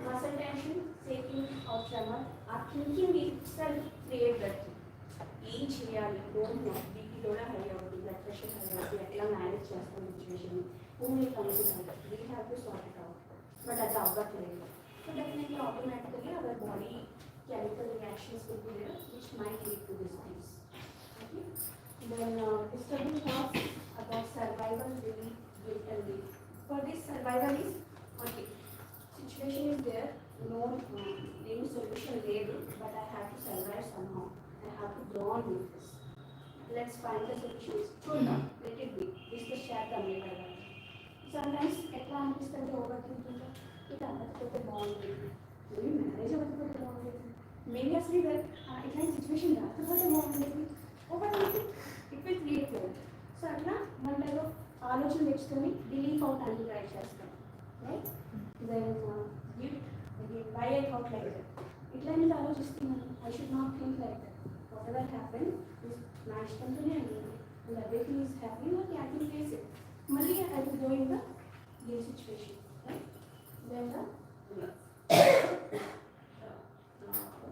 Muscle tension, shaking or tremor, our thinking itself creates that. Each చేయాలి, don't know, BP కూడా high అవుతుంది, blood pressure high అవుతుంది, ఎట్లా manage చేస్తాం situation, only confusion, we have to sort it out. But అది అవ్వట్లేదు. So definitely automatically our body chemical reactions will be there which might lead to these things. Okay? Then disturbing thoughts about survival, relief, guilt and relief. For this survival is, okay, situation is there, no any solution there, but I have to survive somehow. I have to go on with this. Let's find the solutions. Chudam, let it be. This is the share the sometimes ఎట్లా అనిపిస్తుంది over thinking, ఇది అందరితో బాగుంది, maybe marriage అవ్వకపోతే బాగుండేది, maybe అసలు ఇట్లాంటి situation రాకపోతే బాగుండేది, over thinking it will create లేదు. సో అట్లా మనలో ఆలోచన తెచ్చుకొని రిలీఫ్ అవుట్ అని ట్రై చేస్తాం, right? Then why I thought like that, ఇట్లాంటిది ఆలోచిస్తున్నాను, I should not think like that, whatever happen నా ఇష్టంతోనే అయ్యింది, and everything is happy, okay I can face it. Mali, I will go in the new situation, right? Then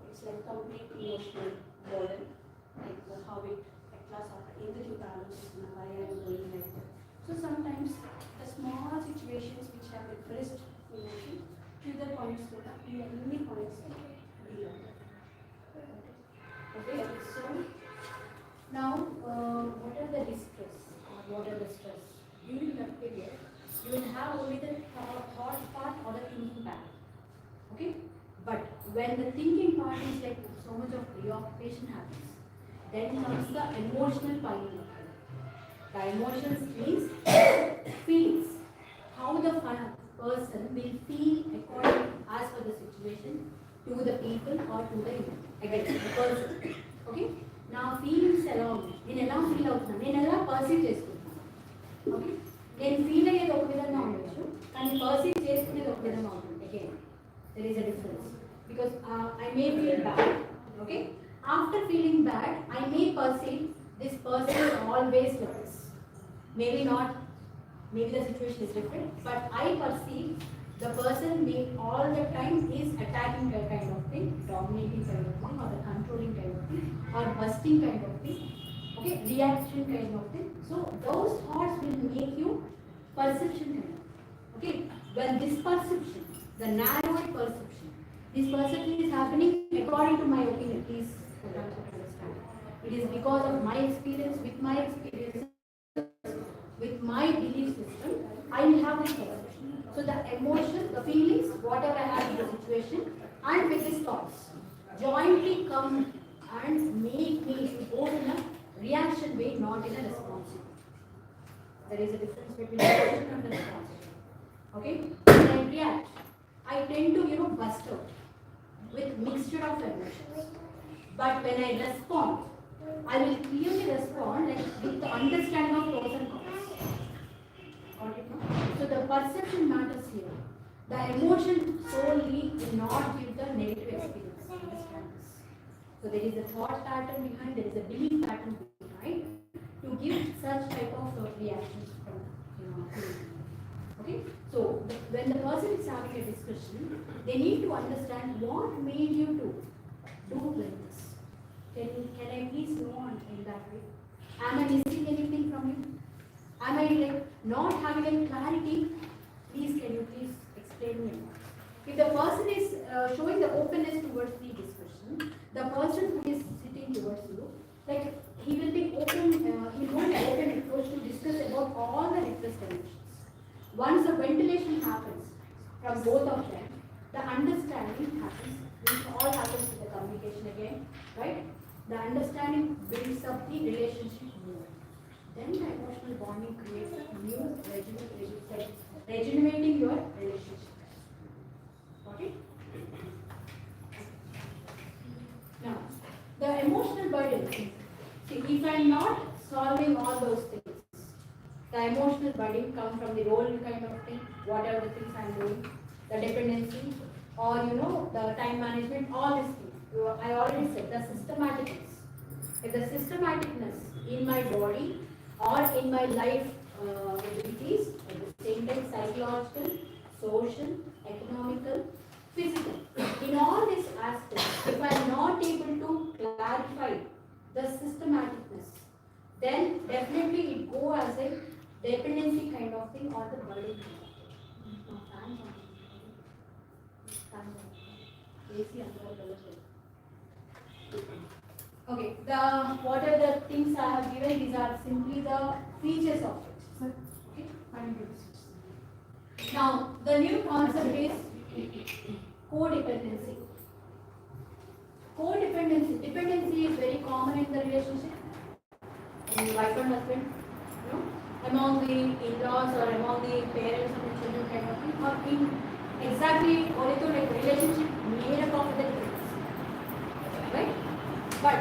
it's like complete emotional burden, like how it class of in the balance, why I am going like that. So sometimes the small situations which have repressed emotion to the points to the many points beyond that. Okay, so now what are the distress or what are the stress? During that period, you will have only the thought part or the thinking part. Okay? But when the thinking part is like so much of preoccupation happens, then comes the emotional piling up. The emotions means feelings. How the person will feel according as per the situation to the people or to the person. Okay? Now feelings along, నేను ఎలా feel అవుతున్నాను, నేను ఎలా perceive చేసుకుంటాను. Okay, నేను feel అయ్యేది ఒక విధంగా ఉండొచ్చు, కానీ పర్సీవ్ చేసుకునేది ఒక విధంగా ఉంటుంది. Again there is a difference, because I may feel bad. Okay, after feeling bad I may perceive this person always loves, maybe not, maybe the situation is different, but I perceive The person may all the time is attacking kind of thing, dominating kind of thing, or the controlling kind of thing, or busting kind of thing, okay, reaction kind of thing. So those thoughts will make you perception kind of, okay. When this perception, the narrowed perception, this perception is happening according to my opinion, please understand. It is because of my experience, with my experience, with my belief system, I will have this perception. So the emotion, the feelings, whatever I have in the situation, and with these thoughts, jointly come and make me to go in a reaction way, not in a responsive. There is a difference between reaction and responsive. Okay? When I react, I tend to, bust out with mixture of emotions. But when I respond, I will clearly respond like with the understanding of pros and cons. Got it now? So the perception matters here. The emotion solely will not give the negative experience. Understand this. So there is a thought pattern behind, there is a belief pattern behind to give such type of reactions from okay. So when the person is having a discussion, they need to understand what made you to do like this. Can I please know in that way? Am I missing anything from you? Am I like not having any clarity? Please, can you please explain me? If the person is showing the openness towards the discussion, the person who is sitting towards you, like he will be open, he will want an open approach to discuss about all the repressed emotions. Once a ventilation happens from both of them, the understanding happens, which all happens with the communication again, right? The understanding builds up the relationship more. Then the emotional bonding creates a new regenerating your relationship. Got it? Now, the emotional burden. See, if I am not solving all those things, the emotional burden comes from the role kind of thing, whatever the things I am doing, the dependency, or the time management, all these things. I already said the systematicness. If the systematicness in my body or in my life abilities, at the same time psychological, social, economical, physical, in all these aspects, if I am not able to clarify the systematicness, then definitely it go as a dependency kind of thing or the burden kind of thing. Okay, what are the things I have given? These are simply the features of it. Okay, now the new concept is codependency. Codependency. Dependency is very common in the relationship, in wife and husband, among the in-laws or among the parents and the children kind of thing, or in exactly like relationship made up of the difference, right? But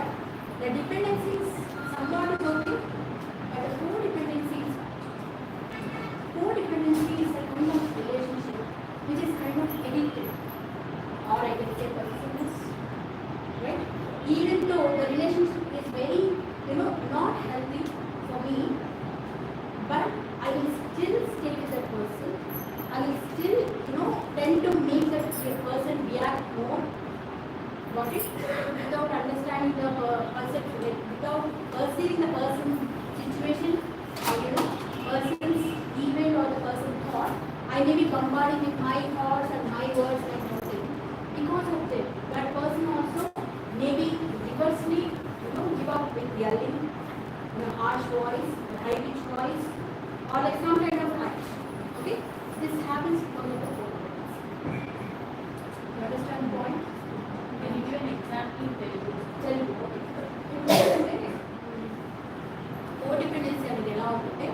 the dependency is somewhat okay, but the codependency is bad. Codependency is a kind of relationship which is kind of addictive, or I can say possessiveness, right? Even though the relationship is very, not healthy for me, but I will still stay with that person. I will still, tend to make that person react more. Got it? Without understanding the perception, without perceiving the person's situation, or person's event or the person's thought, I may be bombarding with my thoughts and my words and everything. Because of that person also maybe reversely, give up with yelling, harsh voice, high pitched voice, or like some kind of act. Okay? This happens because of the codependency. You understand the point? Can you give an example in Telugu? Codependency అనేది ఎలా ఉంటుంటే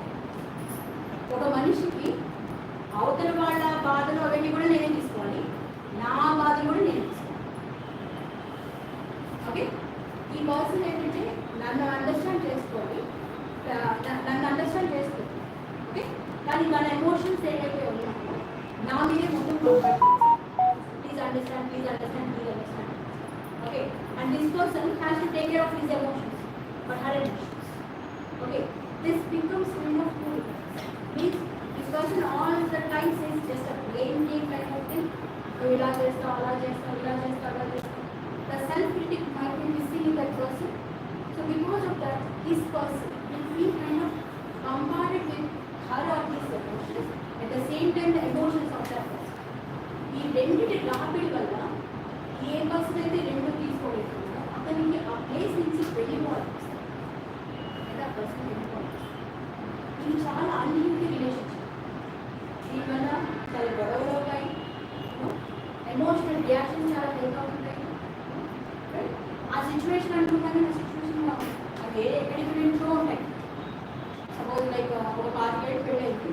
ఒక మనిషికి అవతల వాళ్ళ బాధలు అవన్నీ కూడా నేనే తీసుకోవాలి, నా బాధలు కూడా నేనే తీసుకోవాలి. ఓకే, ఈ పర్సన్ ఏంటంటే నన్ను అండర్స్టాండ్ చేసుకోవాలి, ఓకే, కానీ మన ఎమోషన్స్ ఏవైతే ఉన్నాయో నా మీదే మొత్తం please understand. Okay, and this person has to take care of his emotions, or her emotions. Okay, this becomes kind of codependency. Means if person all the time says just a blame game kind of thing. నువ్వు ఇలా చేస్తావు, అలా చేస్తావు, ఇలా చేస్తావు, అలా చేస్తావు. The self-critic might be missing in that person. So because of that, this person will feel kind of bombarded with her or his emotions. At the same time, the emotions of that person. ఈ రెండింటి రాపిడి వల్ల ఏ person అయితే రెండు తీసుకోలేకుండా అతనికి ఆ place నుంచి వెళ్ళిపోవాలి. లేదా ఆ పర్సన్ వెళ్ళిపోవాలి. ఇది చాలా అన్హెల్తీ రిలేషన్షిప్. దీనివల్ల చాలా గొడవలు అవుతాయి, ఎమోషనల్ రియాక్షన్ చాలా పెరుగుతూ ఉంటాయి. ఆ సిచ్యువేషన్ అనుకుంటానే ఆ సిచ్యువేషన్ అదే ఎక్కడికి వెళ్ళినో ఉంటాయి. సపోజ్ లైక్ ఒక 5 ఏళ్ళు పెళ్ళైంది,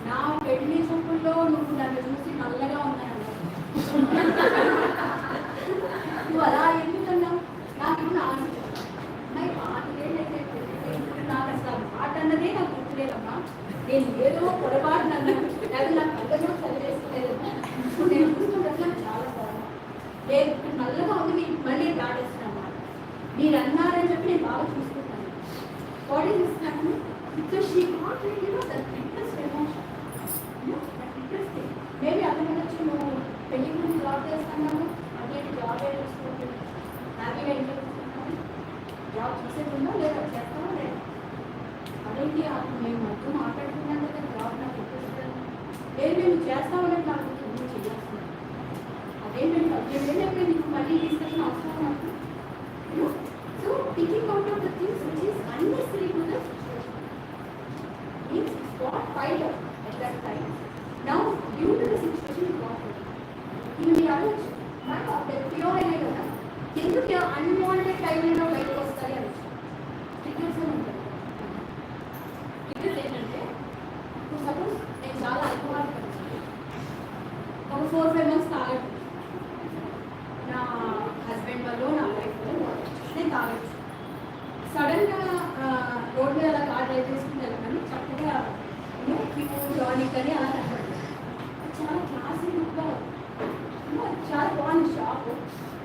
నా పెళ్లి చూపుల్లో నువ్వు నన్ను చూసి నల్లగా ఉన్నాను, నువ్వు అలా ఎందుకన్నావు, నాకు ఇప్పుడు ఆశ అమ్మాయి 5 ఏళ్ళు అయితే నాకు అసలు మాట అన్నదే నాకు గుర్తులేదమ్మా, నేను ఏదో పొరపాటు అన్నాను, లేదా నాకు కళ్ళలో చదివేసుకోలేదమ్మా, ఇప్పుడు నేను చూసుకుంటే చాలా బాగుంది, లేదు ఇప్పుడు నల్లగా ఉంది, మీకు మళ్ళీ దాటేస్తున్నా, మీరు అన్నారని చెప్పి నేను బాగా చూసుకుంటాను. What is this happening? Because she got that interest emotion, that interest. Maybe అతను వచ్చి నువ్వు పెళ్లి గురించి జాబ్ చేస్తున్నాను, అదేంటి జాబ్ ఏ చూసుకుంటుంది, హ్యాపీగా ఇంట్లో చూసుకుంటాను, జాబ్ చూసేకుండా లేదా చేస్తావా లేదా, అదేంటి అప్పుడు మేము మొత్తం మాట్లాడుకున్నాం కదా జాబ్ నాకు ఇంట్రెస్ట్ లేదు, మేము చేస్తామని నాకు నువ్వు చేయాల్సింది, అదేంటి 18 ఏళ్ళు నీకు మళ్ళీ డిస్కషన్ అవసరం నాకు. So picking out of the things which is unnecessary to the situation means it's got piled up at that time. Now due to the situation it got piled up. In the other pure అయినా కదా ఎందుకు unwanted టైంలో బయటకు వస్తాయి అని triggers అని ఉంటాయి. Triggers ఏంటంటే ఇప్పుడు సపోజ్ నేను చాలా అల్కహాలిక్ ఒక 4-5 months తాగట్టు, నా హస్బెండ్ వల్ల నా వైఫ్ వల్ల నేను తాగొచ్చు. సడన్గా రోడ్ మీద అలా కార్ డ్రైవ్ చేసుకుని వెళ్ళగానే చక్కగా ప్యూర్ టానిక్ అని అలా కనపడింది. చాలా క్లాసీ లుక్గా చాలా బాగుంది షాప్,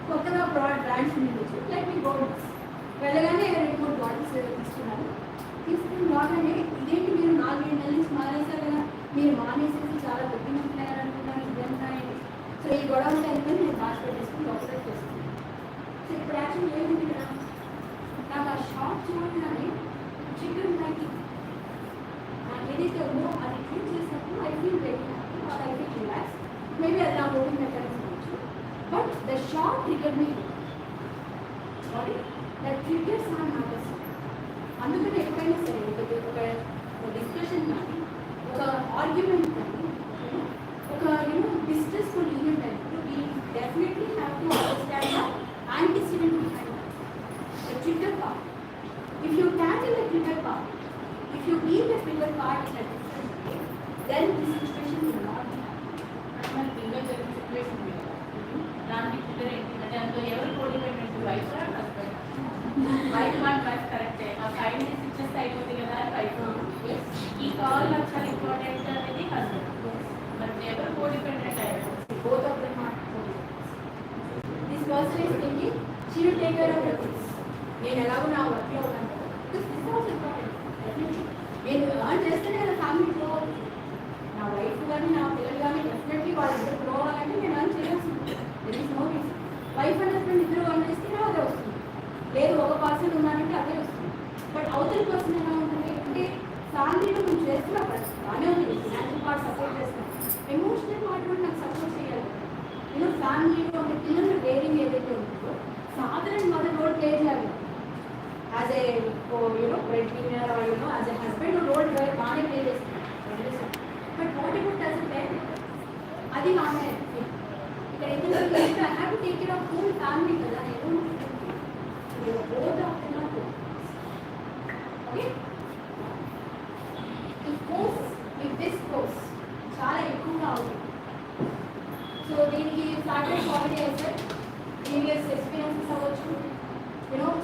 కొత్తగా బ్రాండ్స్ నుంచి లైక్ మీ గోల్డ్స్ వెళ్ళగానే 2-3 బాటిల్స్ తీసుకున్నాను. తీసుకుని బాగానే ఇదేంటి మీరు 4-7 నెలల నుంచి మానేశారు కదా, మీరు మానేసేసి చాలా తగ్గించుకున్నారు అనుకున్నాను, ఇదంతా సో ఈ గొడవ అనుకుని నేను బాగా పెట్టేసుకుని డాక్టర్ చేసుకున్నాను. సో ఇప్పుడు యాక్చువల్లీ ఏమిటి కదా, నాకు ఆ షాప్ చూడగానే చికెన్ లైకింగ్ ఏదైతే ఉందో అది ట్రీట్ చేసినప్పుడు I feel very happy or I feel relax. Maybe అది నా ఓటింగ్ మెకానిజం అవచ్చు, but the shop trigger me sorry that triggers are matters. అందుకని ఎప్పుడైనా సరే ఒక డిస్కషన్ కానీ ఒక ఆర్గ్యుమెంట్ కానీ ఒక డిస్ట్రెస్ఫుల్ ఈవెంట్ అయినప్పుడు we definitely have to understand the antecedent behind that, the trigger part. If you tackle the trigger part, if you leave the trigger part in a different way, then the situation will not be happening. మన పిల్లలు జరిగిన situation ఉంది కదా, దానికి trigger ఏంటంటే అందులో ఎవరు కోడిపెట్టినట్టు wife husband, wife one wife కరెక్టే, ఆ 5 minutes ఇచ్చేస్తే అయిపోతుంది కదా వైఫ్, ఈ కాల్ నాకు చాలా ఇంపార్టెంట్ అనేది హస్బెండ్. మరి ఎవరు కోడిపెట్టినట్టు అయ్యారు, both of them are this person is thinking she will take care of the things. నేను ఎలాగో నా వర్క్లో ఉన్నాను కదా, this is also important. Definitely నేను ఎర్న్ చేస్తేనే కదా ఫ్యామిలీ గ్రో అవుతుంది. నా వైఫ్ కానీ నా పిల్లలు కానీ డెఫినెట్లీ వాళ్ళిద్దరు గ్రో అవ్వాలంటే నేను ఎర్న్ చేయాల్సింది. There is no reason. Wife and husband ఇద్దరు ఎర్న్ చేస్తేనే అదే వస్తుంది, లేదు ఒక పర్సన్ ఉన్నారంటే అదే వస్తుంది. బట్ అవతల పర్సన్ ఎలా ఉంటుంది అంటే ఫ్యామిలీలో మేము చేస్తున్నా బాగానే ఉంది, ఫినాన్షియల్ పార్ట్ సపోర్ట్ చేస్తున్నాం, ఎమోషనల్ పార్ట్ కూడా నాకు సపోర్ట్ చేయాలి. ఫ్యామిలీలో అంటే పిల్లలు రేరింగ్ ఏదైతే ఉంటుందో సాధారణ మదర్ రోల్ ప్లే చేయాలి. As a bread winner or as a husband role బాగానే ప్లే చేస్తున్నాను, but what about as a parent, అది ఆమె ఇక్కడ ఎందుకంటే I have to take care of whole family కదా, నేను both of them are okay. ఈ కోర్స్ ఈ దిస్ కోర్స్ చాలా ఎక్కువగా అవుతుంది. సో దీనికి ఫ్యాక్టర్స్ ఆల్రెడీ అయితే ప్రీవియస్ ఎక్స్పీరియన్సెస్ అవ్వచ్చు,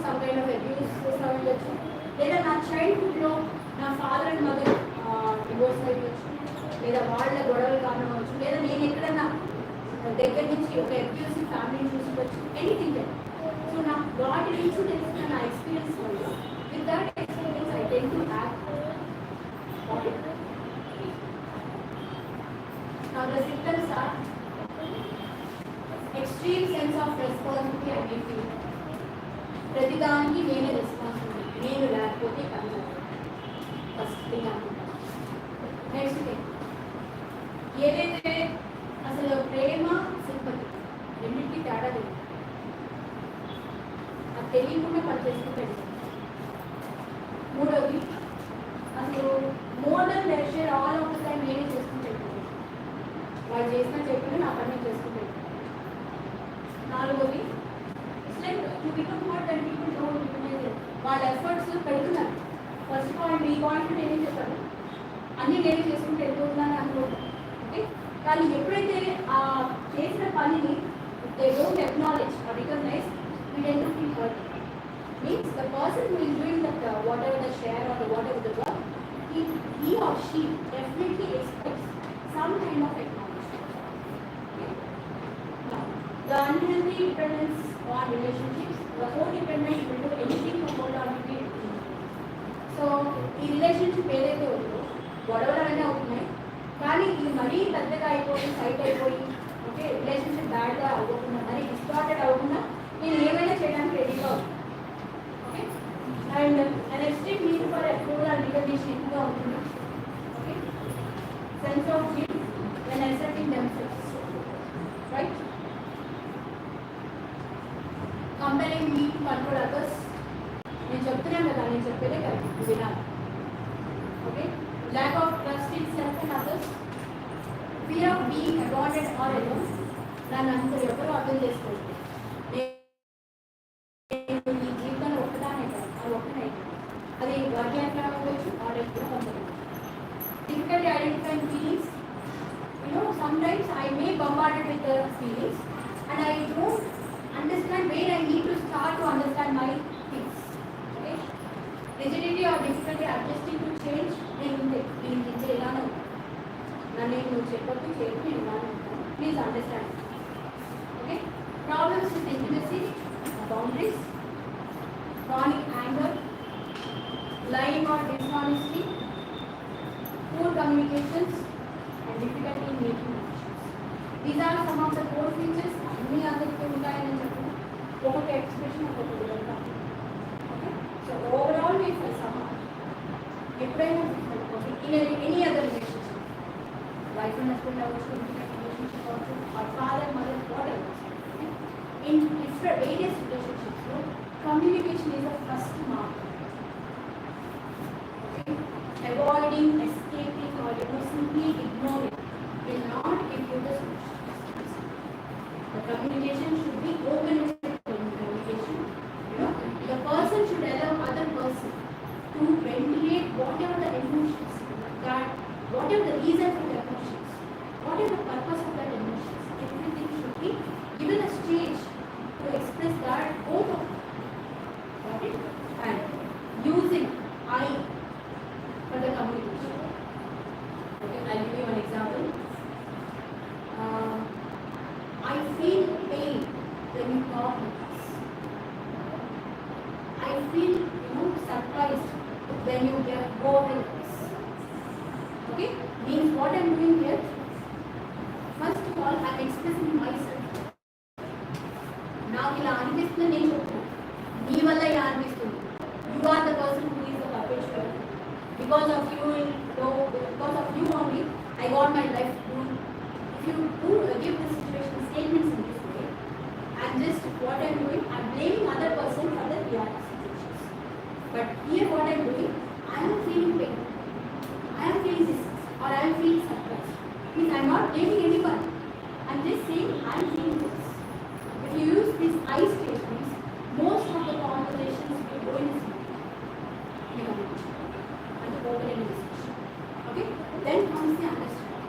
సమ్ కైండ్ ఆఫ్ అబ్యూస్ అవ్వచ్చు, లేదా నా చైల్డ్హుడ్లో నా ఫాదర్ అండ్ మదర్ డివోర్స్ అవ్వచ్చు, లేదా వాళ్ళ గొడవలు కారణం అవ్వచ్చు, లేదా నేను ఎక్కడన్నా దగ్గర నుంచి ఒక అబ్యూసివ్ ఫ్యామిలీని చూసుకోవచ్చు, ఎనీథింగ్. సో నాకు వాటి నుంచి తెలిసిన నా ఎక్స్పీరియన్స్ వల్ల with that experience I ten to act. the symptoms are extreme sense of responsibility I may feel. ప్రతిదానికి నేనే రెస్పాన్సిబిలిటీ, నేను లేకపోతే పని ఫస్ట్ థింగ్ అనుకుంటాను. నెక్స్ట్ థింగ్, ఏదైతే అసలు ప్రేమ సింపతి రెండింటికి తేడా లేదు, అది తెలియకుండా పని చేసుకుంటాడు. మూడవది, అసలు more then that share all of the time నేనే చేసుకుంటాడు, వాళ్ళు చేసినా చెప్పినా నా పని చేసుకుంటాడు. నాలుగోది, it's like to become what and people don't recognise it. వాళ్ళ ఎఫర్ట్స్ పెడుతున్నారు. ఫస్ట్ పాయింట్, ఈ పాయింట్ నేనే చెప్పాను, అన్నీ నేనే చేసుకుంటే వెళ్ళిపోతున్నాను అనుకోండి. ఓకే, కానీ ఎప్పుడైతే ఆ చేసిన పనిని they don't acknowledge or recognise, we tend to feel hurt. Means the person who is doing that whatever the share or the whatever the work, he or she definitely expects some kind of acknowledgement. Okay? Now, the unhealthy dependence on relationships, the codependent will do anything to hold on to the relationship. So, ఈ relationship ఏదైతే ఉందో గొడవలు అవన్నీ అవుతున్నాయి, కానీ ఇది మరీ పెద్దగా అయిపోయి సైట్ అయిపోయి, ఓకే, రిలేషన్షిప్ బ్యాడ్గా అవ్వకుండా, మరీ డిస్టార్టెడ్ అవ్వకుండా నేను ఏమైనా చేయడానికి రెడీగా ఉంది. Okay, and an extreme need for approval and recognition ఎక్కువగా ఉంటుంది. Okay, sense of guilt when asserting themselves, right, comparing me to control others. నేను చెప్తున్నాను కదా, నేను చెప్పేదే కరెక్ట్ వినాలి. Okay, lack of trust in self and others, fear of being abandoned or alone. నన్ను అంత ఎవరు అర్థం చేసుకోండి, ఈ జీవితంలో ఒక్కదానే కాదు, అది ఒక్కనే, అది వర్గానికి అవ్వచ్చు, ఆర్డర్ కూడా పొందవచ్చు. Difficulty identifying feelings, sometimes I may bombarded with the feelings and I don't understand where I need to start to understand my things. Okay, rigidity or difficulty adjusting to change, నేను ఇలానే ఉంటాను, నన్ను నువ్వు చెప్పొద్దు చేయకు, నేను ఇలానే ఉంటాను, please understand. Okay, problems with intimacy, boundaries, chronic anger, lying or dishonesty, poor communications, and difficulty in making decisions. These are some of the core features. అన్ని అందరికీ ఉంటాయని చెప్పిన ఒక్కొక్క ఎక్స్ప్రెషన్ ఒక్కొక్క విధంగా. ఓకే, సో ఓవరాల్ మీ ఎప్పుడైనా any other relationship, wife and husband అవ్వచ్చు, రిలేషన్షిప్ అవ్వచ్చు, or father mother water, in different various relationships, communication is the first mark. Okay? Avoiding, escaping, or simply ignoring will not give you the solution. The communication should be open communication. The person should allow other person to ventilate whatever the emotions, that whatever the reason for the emotions, whatever the purpose of that emotions, everything should be given a stage to express that both of them. Got it? And using I for the communication. Okay, I'll give you an example. I feel pain when you talk with us. I feel, surprised when you go with us. Okay? Means what I'm doing here, first of all, I'm expressing myself. నాకు ఇలా అనిపిస్తుంది, నేను చెప్తున్నాను, నీ వల్ల ఇలా అనిపిస్తుంది, you are the person who is the perpetual, because of you, because of you only I got my life rule. If you do give the situation statements in this way, and just what I'm doing, I'm blaming other person for the reality situations. But here what I'm doing, I'm feeling pain, I'm feeling this, or I am feeling surprised. Means I am not blaming anyone. I am just saying I am feeling this. If you use these I statements, most of the conversations will go in this way. And the opening discussion. Okay? Then comes the understanding.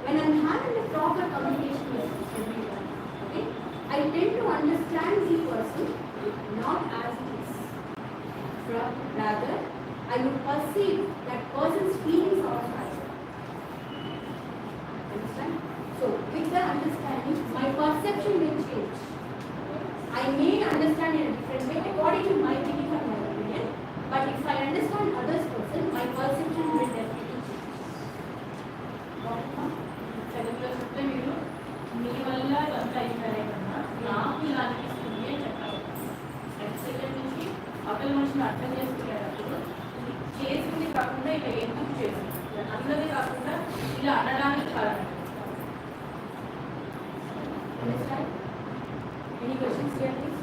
When I am having a proper communication with everyone, okay, I tend to understand the person not as it is. Rather, I would perceive that person's feelings also as well. Understand? So, with the understanding, my perception will change. I may understand in a different way according to my belief and my opinion, but if I understand others person, my perception will definitely change. Got it, huh? అవతల మనుషులు అర్థం చేసుకునేటప్పుడు చేసింది కాకుండా ఇలా ఎందుకు చేసింది అన్నది కాకుండా ఇలా అనడానికి కారణం. Any questions here, please?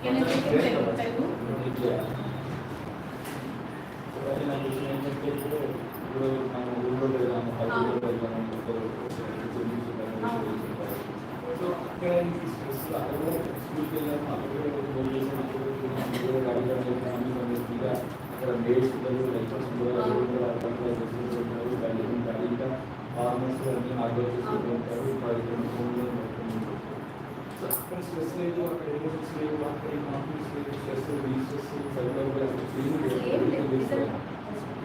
Can you take it Telugu?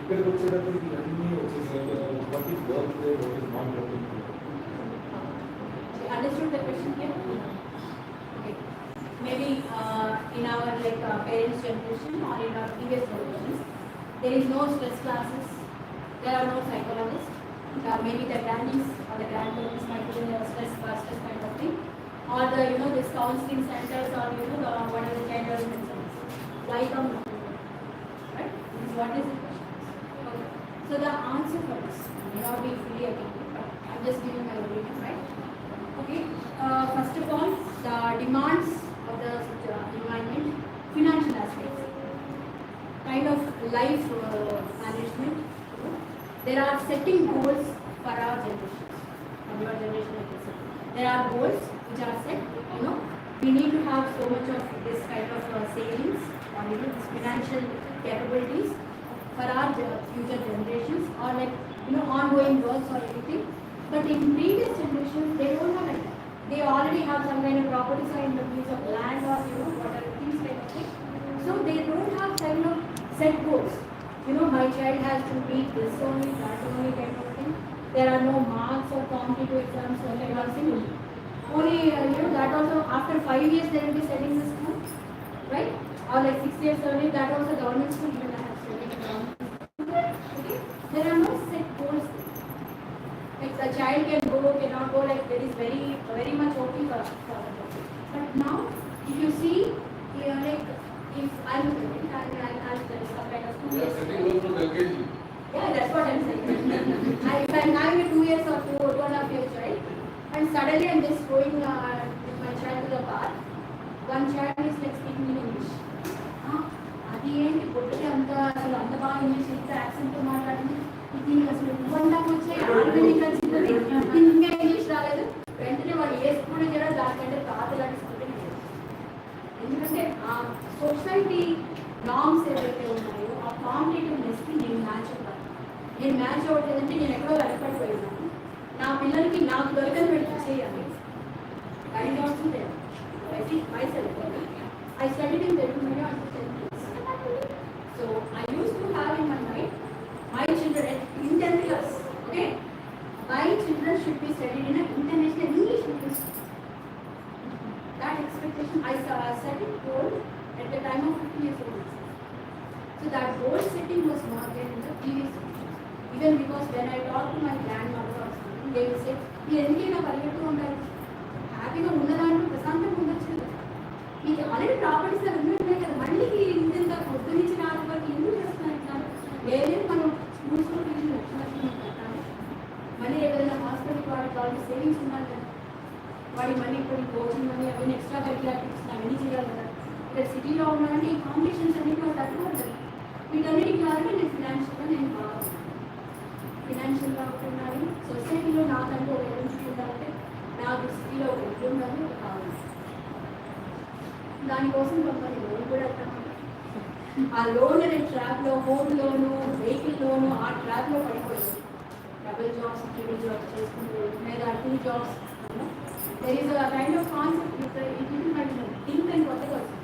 ఇక్కడికి వచ్చేటప్పటికి అన్నీ వచ్చేసాయి. What is work they, what is not working. Understood the question here? Okay. Maybe in our parents' generation or in our previous generations, there is no stress classes, there are no psychologists. Maybe the grannies or the grandparents might be in a stress kind of thing, or this counseling centers or the what are the child development centers. Why come not? Right? This is what is the question. Okay. So the answer for this may not be fully again, but I'm just giving my opinion, right? Okay. First of all, the demands of the environment, financial aspects, kind of life management. There are setting goals for our generation. For your generation, I can say. There are goals which are set. We need to have so much of this kind of savings or this financial capabilities for our future generations or ongoing works or anything. But in previous generations, they don't have it. They already have some kind of properties or in the piece of land or whatever things like that. So they don't have kind of set goals. My child has to beat this only, that only kind of thing. There are no marks or competitive exams or kind of thing. Only that also after 5 years they will be setting the school, right? Or 6 years early, that also government school even I have studied government. Okay, there are no set goals. Like a child can go, cannot go, there is very much open for But now, if you see, if I'm studying some kind of 2 years. Yeah, that's what I'm saying. If I'm having a 2 years or 2.5 years child, and suddenly I'm just going with my child to the park, one child is speaking in English. అది ఏంటి పొద్దుటే అంత బాగా English ఇంత accent మాట్లాడింది ఇది అసలు ఇవ్వండాకి వచ్చే ఆర్గానిక్ వచ్చింది ఇంకా ఇంగ్లీష్ రాలేదు వెంటనే వాళ్ళు ఏ స్కూల్ చేయడం దానికంటే కాదు లాంటి స్కూల్ ఎందుకంటే ఆ సొసైటీ నామ్స్ ఏవైతే ఉన్నాయో ఆ కాంపిటేటివ్నెస్కి నేను మ్యాచ్ అవ్వట్లేదంటే నేను ఎక్కడో వెనకబడిపోయినాను నా పిల్లలకి నాకు దొరకని పెట్టి చేయాలి I not there I think myself I studied in Telugu medium until 10th class. So I used to have in my mind, my children in 10th class, okay, my children should be studied in an international English medium school. That expectation I set it goal at the time of 15 years old. So that goal setting was not there in the previous years. Even because when I talk to my grandmother or something, they will say, "You ఎందుకైనా పరిగెడుతూ ఉంటారు హ్యాపీగా ఉన్నదాంట్లో ప్రశాంతంగా ఉండొచ్చు కదా మీకు already properties అవి ఉన్నాయి కదా మళ్ళీ ఇంత పొద్దు నుంచి రాత్రి వరకు ఎందుకు చేస్తున్నారు ఇట్లా లేదు మనం స్కూల్స్లో టీచర్ వచ్చినట్టు కట్టాలి మళ్ళీ ఏదైనా హాస్పిటల్కి వాడికి కావాలి సేవింగ్స్ ఉండాలి కదా వాడికి మళ్ళీ ఇప్పుడు కోచింగ్ మనీ అవన్నీ ఎక్స్ట్రా కరిక్యులర్ యాక్టివిటీస్ అవన్నీ చేయాలి కదా ఇక్కడ సిటీలో ఉన్నాయంటే ఈ కాంపిటీషన్స్ అన్నిటి వాళ్ళు తట్టుకోవాలి వీటన్నిటికి కావాలంటే నేను ఫినాన్షియల్గా ఫినాన్షియల్గా ఉండాలి సొసైటీలో నాకంటూ ఒక ఎలిజిబిలిటీ ఉండాలంటే నా దృష్టిలో ఒక ఎట్లు ఉండాలి ఒక కావాలి దానికోసం కొంతమంది లోన్ కూడా ఆ లోన్ అనే ట్రాప్లో హోమ్ లోను వెహికల్ లోను ఆ ట్రాప్లో పడిపోయింది డబుల్ జాబ్స్ ట్రిపుల్ జాబ్స్ చేసుకుంటూ లేదా 2 jobs there is a kind of concept it might think and కొత్తగా వస్తుంది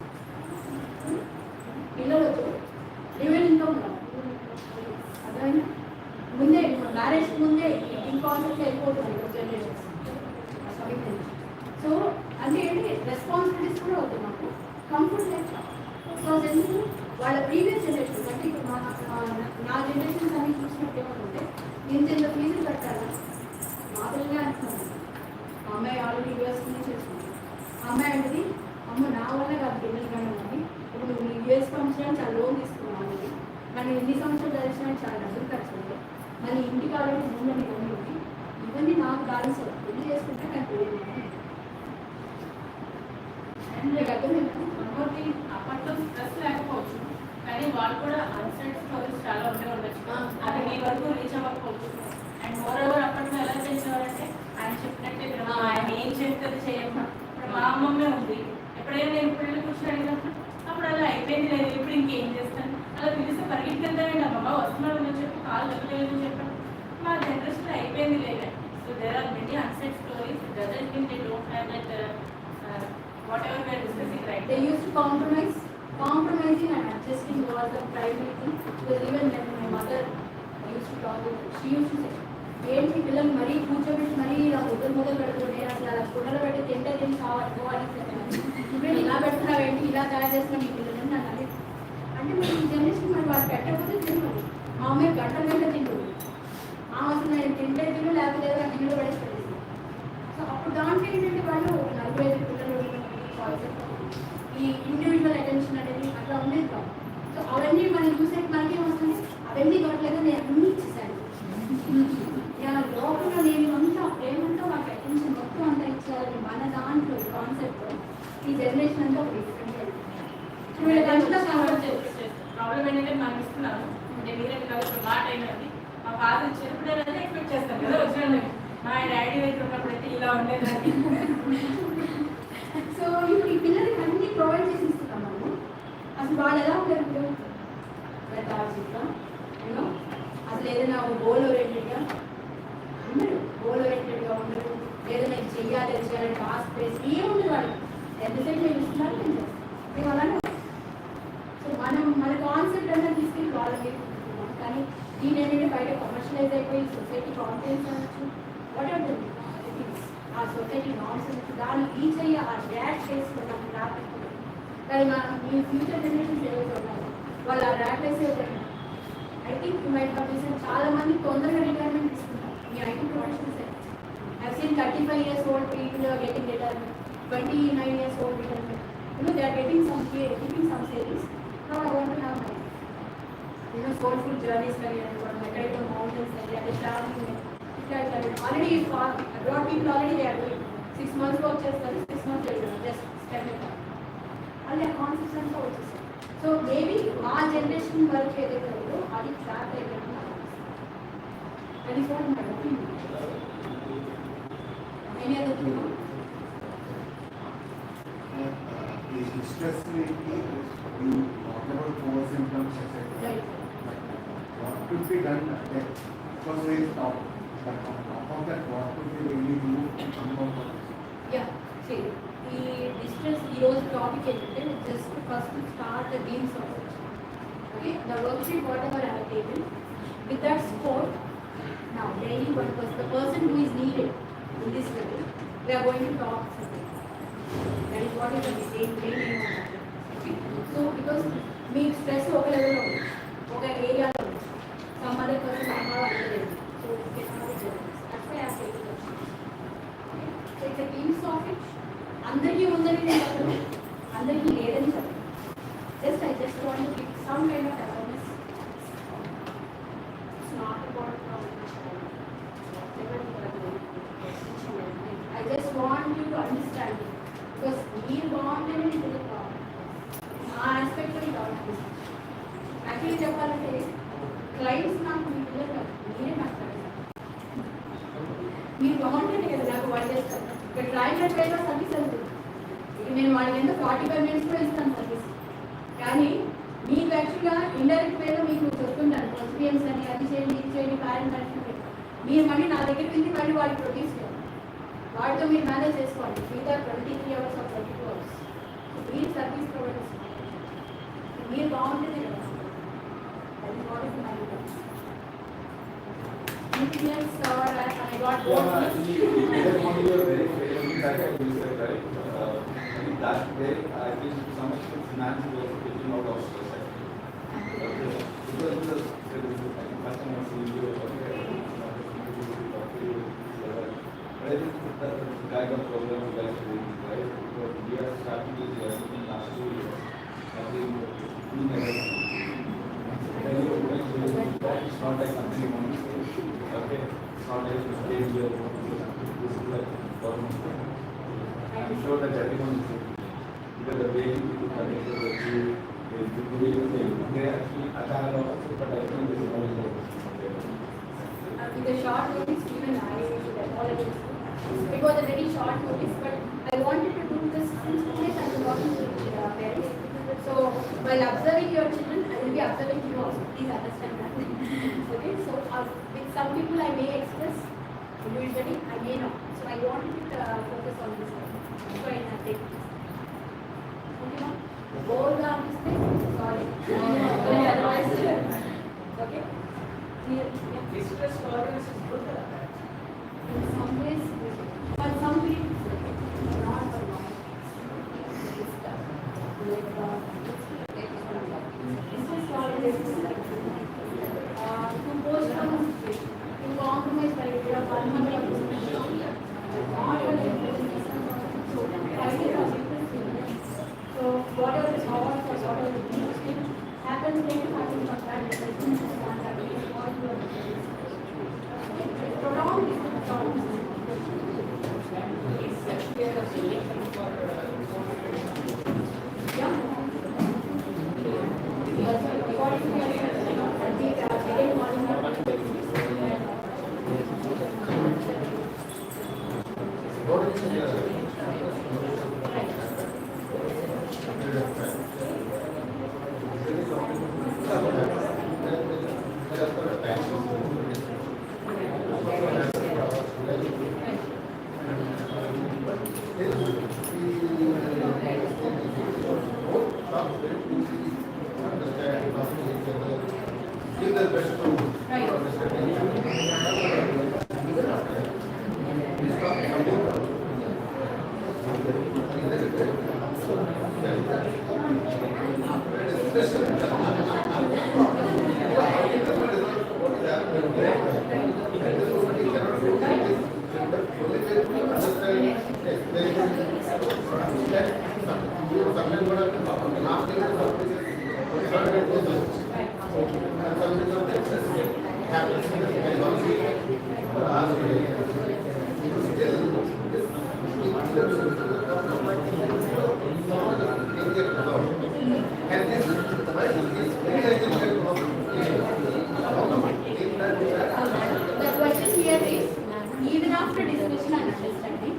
పిల్లలు లివెన్ ఇన్కమ్ అర్థమైనా ముందే మ్యారేజ్ ముందే ఈ కాన్సెప్ట్ వెళ్ళిపోతుంది జనరేషన్స్ సో అంటే ఏంటి రెస్పాన్సిబిలిటీస్ కూడా అవుతుంది మాకు కంఫర్ట్ లైఫ్ సో ఎందుకు వాళ్ళ ప్రీవియస్ జనరేషన్ అంటే ఇప్పుడు నా జనరేషన్స్ అన్ని చూసినట్టు ఏమంటే ఇంత ఫీజులు కట్టాలా మామూలుగా అంటున్నాను ఆ అమ్మాయి ఆల్రెడీ యూఎస్ నుంచి చేసుకుంది ఆ అమ్మాయి అనేది అమ్మ నా వల్ల కాదు పిల్లలు కానీ అని ఇప్పుడు నువ్వు యూఎస్ పంపించడానికి చాలా లోన్ తీసుకున్నావు అని కానీ ఎన్ని సంవత్సరాలు చదివించడానికి చాలా డబ్బులు ఖర్చు ఉంది మళ్ళీ ఇంటికి ఆల్రెడీ ముందని ఇవన్నీ ఉంది ఇవన్నీ నాకు బ్యాలెన్స్ పెళ్లి చేసుకుంటే నాకు తెలియదు అప్పట్లో స్ట్రెస్ లేకపోవచ్చు కానీ వాళ్ళు కూడా అన్సెట్ స్టోరీస్ చాలా ఉండే ఉండొచ్చు అది మీ వరకు రీచ్ అవ్వకపోవచ్చు అండ్ మోర్ ఓవర్ అప్పట్లో ఎలా చేసేవారంటే ఆయన చెప్పినట్టే ఆయన ఏం చెప్తే చేయమ్మా ఇప్పుడు మా అమ్మమ్మే ఉంది ఎప్పుడైనా నేను పిల్లలు కూర్చొని అడిగినప్పుడు అప్పుడు అలా అయిపోయింది లేదు ఇప్పుడు ఇంకేం చేస్తాను అలా పిలిస్తే పరిగెత్తుకెళ్తానండి అమ్మమ్మ వస్తున్నాడు అని చెప్పి కాలు వెళ్ళలేదు చెప్పాను మా జనరేషన్ అయిపోయింది లేదు so there are many unset stories doesn't mean they don't have that whatever we are discussing right they used to compromising and adjusting was the primary thing because even when my mother used to talk with her, she used to say ఏంటి పిల్లలు మరీ కూర్చోబెట్టి మరీ ఇలా మొదలు పెడుతుంటే అసలు అలా గుడ్డలు పెట్టి తింటే తిని కావాలి ఇప్పుడు ఇలా పెడుతున్నావు ఏంటి ఇలా తయారు చేస్తున్నాం మీ పిల్లలు అని నన్ను అడిగి అంటే మరి ఈ జనరేషన్ మరి వాళ్ళు పెట్టకపోతే తినరు మా అమ్మాయి గంట తింటుంది అసలు నేను తింటే తిను లేకపోతే గిన్నెలు పడేసి పెట్టేసి సో అప్పుడు దాంట్లో ఏంటంటే వాళ్ళు 45 పిల్లలు ఈ ఇండివిజువల్ అటెన్షన్ అనేది అట్లా ఉండేది కాదు సో అవన్నీ మనం చూసే మనకి ఏమొస్తుంది అవన్నీ దొరకలేదు నేను అన్నీ ఇచ్చేసాను లోపల నేను అంతా ప్రేమంతా వాళ్ళకి అటెన్షన్ మొత్తం అంతా ఇచ్చేయాలని మన దాంట్లో కాన్సెప్ట్ ఈ జనరేషన్ అంతా ఒక డిఫరెంట్ ప్రాబ్లం ఏంటంటే మనం ఇస్తున్నాను అంటే మీరే కాదు మాట అయినది మా ఫాదర్ ఇచ్చినప్పుడు అనేది ఎక్స్పెక్ట్ చేస్తాను కదా వచ్చిన మా డాడీ దగ్గర ఉన్నప్పుడు అయితే ఇలా ఉండేదాన్ని సో ఇప్పుడు ఈ పిల్లలకి అన్ని ప్రొవైడ్ చేసి ఇస్తున్నాం మనము అసలు వాళ్ళు ఎలా ఉంటారు ఇప్పుడు లెథార్జిక్గా యూనో అసలు ఏదైనా గోల్ ఓరియంటెడ్గా ఉండరు గోల్ ఓరియంటెడ్గా ఉండరు ఏదైనా చెయ్యాలి ఫాస్ట్ పేస్ ఏముండదు వాళ్ళు ఎంతసేపు మేము ఇస్తున్నారు మేము చేస్తాం మేము అలానే సో మన కాన్సెప్ట్ అంతా తీసుకెళ్ళి వాళ్ళ మీద కానీ దీని ఏంటంటే బయట కమర్షియలైజ్ అయిపోయి సొసైటీ కాన్ఫిడెన్స్ అనొచ్చు వాట్ ఆర్ ద థింగ్స్ ఆ సొసైటీ నామ్స్ దాన్ని రీచ్ అయ్యి ఆ ర్యాట్ చేసుకున్నాం రాకపోతే కానీ మీ ఫ్యూచర్ జనరేషన్స్ ఏవైతే ఉన్నారో వాళ్ళు ఆ ర్యాట్ వేసే I think you might have చాలా మంది తొందరగా రిటైర్మెంట్ తీసుకుంటారు మీ IT professionals I seen 35 years old people are getting retirement 29 years old retirement they are getting some savings now I want to have my soulful journeys career mountains area traveling already abroad people already they are doing 6 months work చేస్తారు 6 months just spend it అలా concepts అంతా వచ్చేసాయి so maybe మా generation వరకు ఏదైతే ఉందో అది track అయిపోయింది అది phone any other thing the stress rate you talk about poor symptoms etc. What could be done because we talk but on top of that what could we really do to come out of this? Yeah, see, the distress heroes topic is just first to start the games of it. Okay, the worksheet whatever I have taken with that score. Now daily one person, the person who is needed in this level, we are going to talk something. That is what is the main aim of that. Okay, so because me stress okay level of okay area some other person I have another level. So we cannot do this. That's why I have taken it. Okay, so it's a team topic. అందరికీ ఉందని నేను చెప్పను అందరికీ లేదని చెప్పను just I just want to give some kind of awareness it's not about I just want you to understand because మీరు బాగుంటేనే మీకు ఆ ఆస్పెక్ట్లో మీకు అవసరం యాక్చువల్లీ చెప్పాలంటే క్లయింట్స్ నాకు మీ పిల్లలు కాదు మీరే నాకు మీరు బాగుంటేనే కదా నాకు వాళ్ళు చేస్తారు ఇక్కడ క్లయింట్ వేలో సర్వీస్ అవుతుంది ఇక నేను వాళ్ళకి ఎంత 45 minutes కూడా ఇస్తాను సర్వీస్ కానీ మీకు యాక్చువల్గా ఇండైరెక్ట్ వేలో మీకు చెప్తుంటాను ఎక్స్పీరియన్స్ అని అది చేయండి ఇది చేయండి పేరెంట్ మేనేజ్మెంట్ మీరు మళ్ళీ నా దగ్గర నుంచి మళ్ళీ వాళ్ళు ప్రొడ్యూస్ చేయాలి వాటితో మీరు మేనేజ్ చేసుకోండి. మిగతా 23 hours or 32 hours మీరు సర్వీస్ ప్రొవైడర్స్ మీరు బాగుంటుంది కదా. అది బాగుంటుంది మరి. Anything else or I got bored? Yeah, actually, that one you are very favorable that you said, right? I think that way, I think to some extent finance is also taking out of society. Okay, because there is customers who you okay, talk to you, but I think the kind of program you guys are doing, right? Because we are starting this year in last 2 years, I think we never. Then you are going to that is not like something you want to say. Okay, it's not like you stay here. This is like government. I'm sure that everyone is doing it. Because the way people connect with you, they actually attack also, but I think this is only the With a short notice, even I should apologize. It was a very short notice, but I wanted to do this since today I am talking to parents. So while observing your children, I will be observing you also. Please understand that. Okay, so with some people I may express individually, I may not. So I wanted to focus on this one. So I have taken this. Okay, ma'am? All the sorry. Otherwise, okay? Clear? Yeah. Distress tolerance is good. In some ways, but some people not for long. Distress tolerance is like to postpone a situation, to compromise by a period of 1 month or 2 months. Not only so whatever is hard or whatever is interesting happens from that. Prolonged Give their best to The question here is, even after discussion and understanding,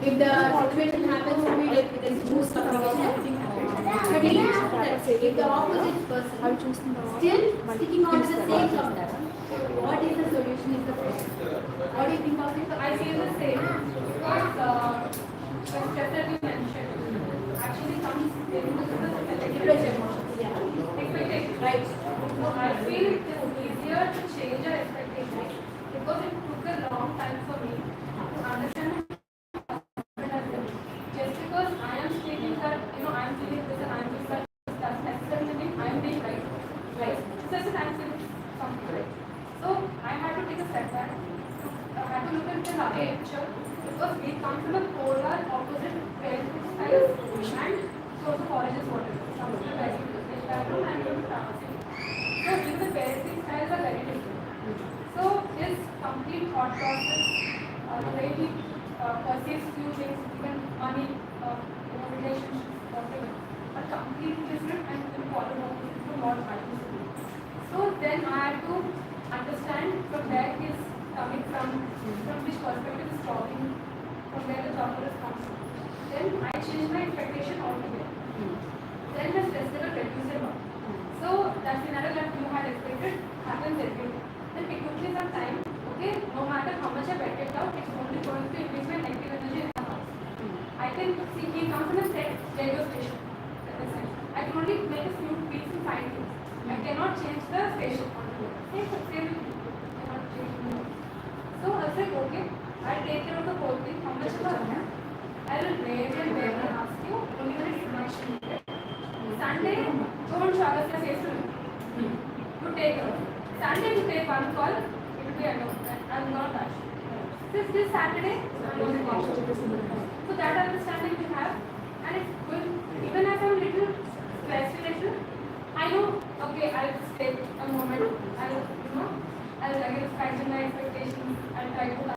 if the situation happens to be like with a smooth communication, everything happens. But even after that, if the opposite person still sticking on to the same topic, what is the solution is the question. What do you think of it? I feel the same because the step that you mentioned actually comes into the expectation. Right. So I feel it is easier to change our expectations because it took a long time for me to understand. Just because I am stating that I am feeling this and I am doing that doesn't necessarily mean I am being right. Right. So it's an accident. Something right. So I had to take a step back. I had to look at the larger picture because we come from a polar opposite parenting styles and also college is what it is. Some of the very different background and from pharmacy. So even the parenting styles are very different. So his complete thought process, the way he perceives few things, even money, relationships, whatever, are completely different and polar opposite from what I used to do. So then I had to understand from where he is coming from which perspective is talking, from where the doctor is coming from. Then I changed my expectation altogether. Then the stress level reduced a lot. So that scenario that you had expected happens every day. Then it took me some time. Okay, no matter how much I went it out, it's only going to increase my negative cannot change the station. Same cannot change the note. So I was like, okay, I'll take care of the whole thing. How much ever I will wait and ask you only when it's much needed. Sunday, don't shower the face to me. You take it. Sunday, you take one call, it will be enough. I will not touch. This Saturday, I'm going to call. So that understanding we have, and it's good. Even if I'm little stressed, I know, okay, I'll just take a moment. I'll again strengthen my expectations. I'll try to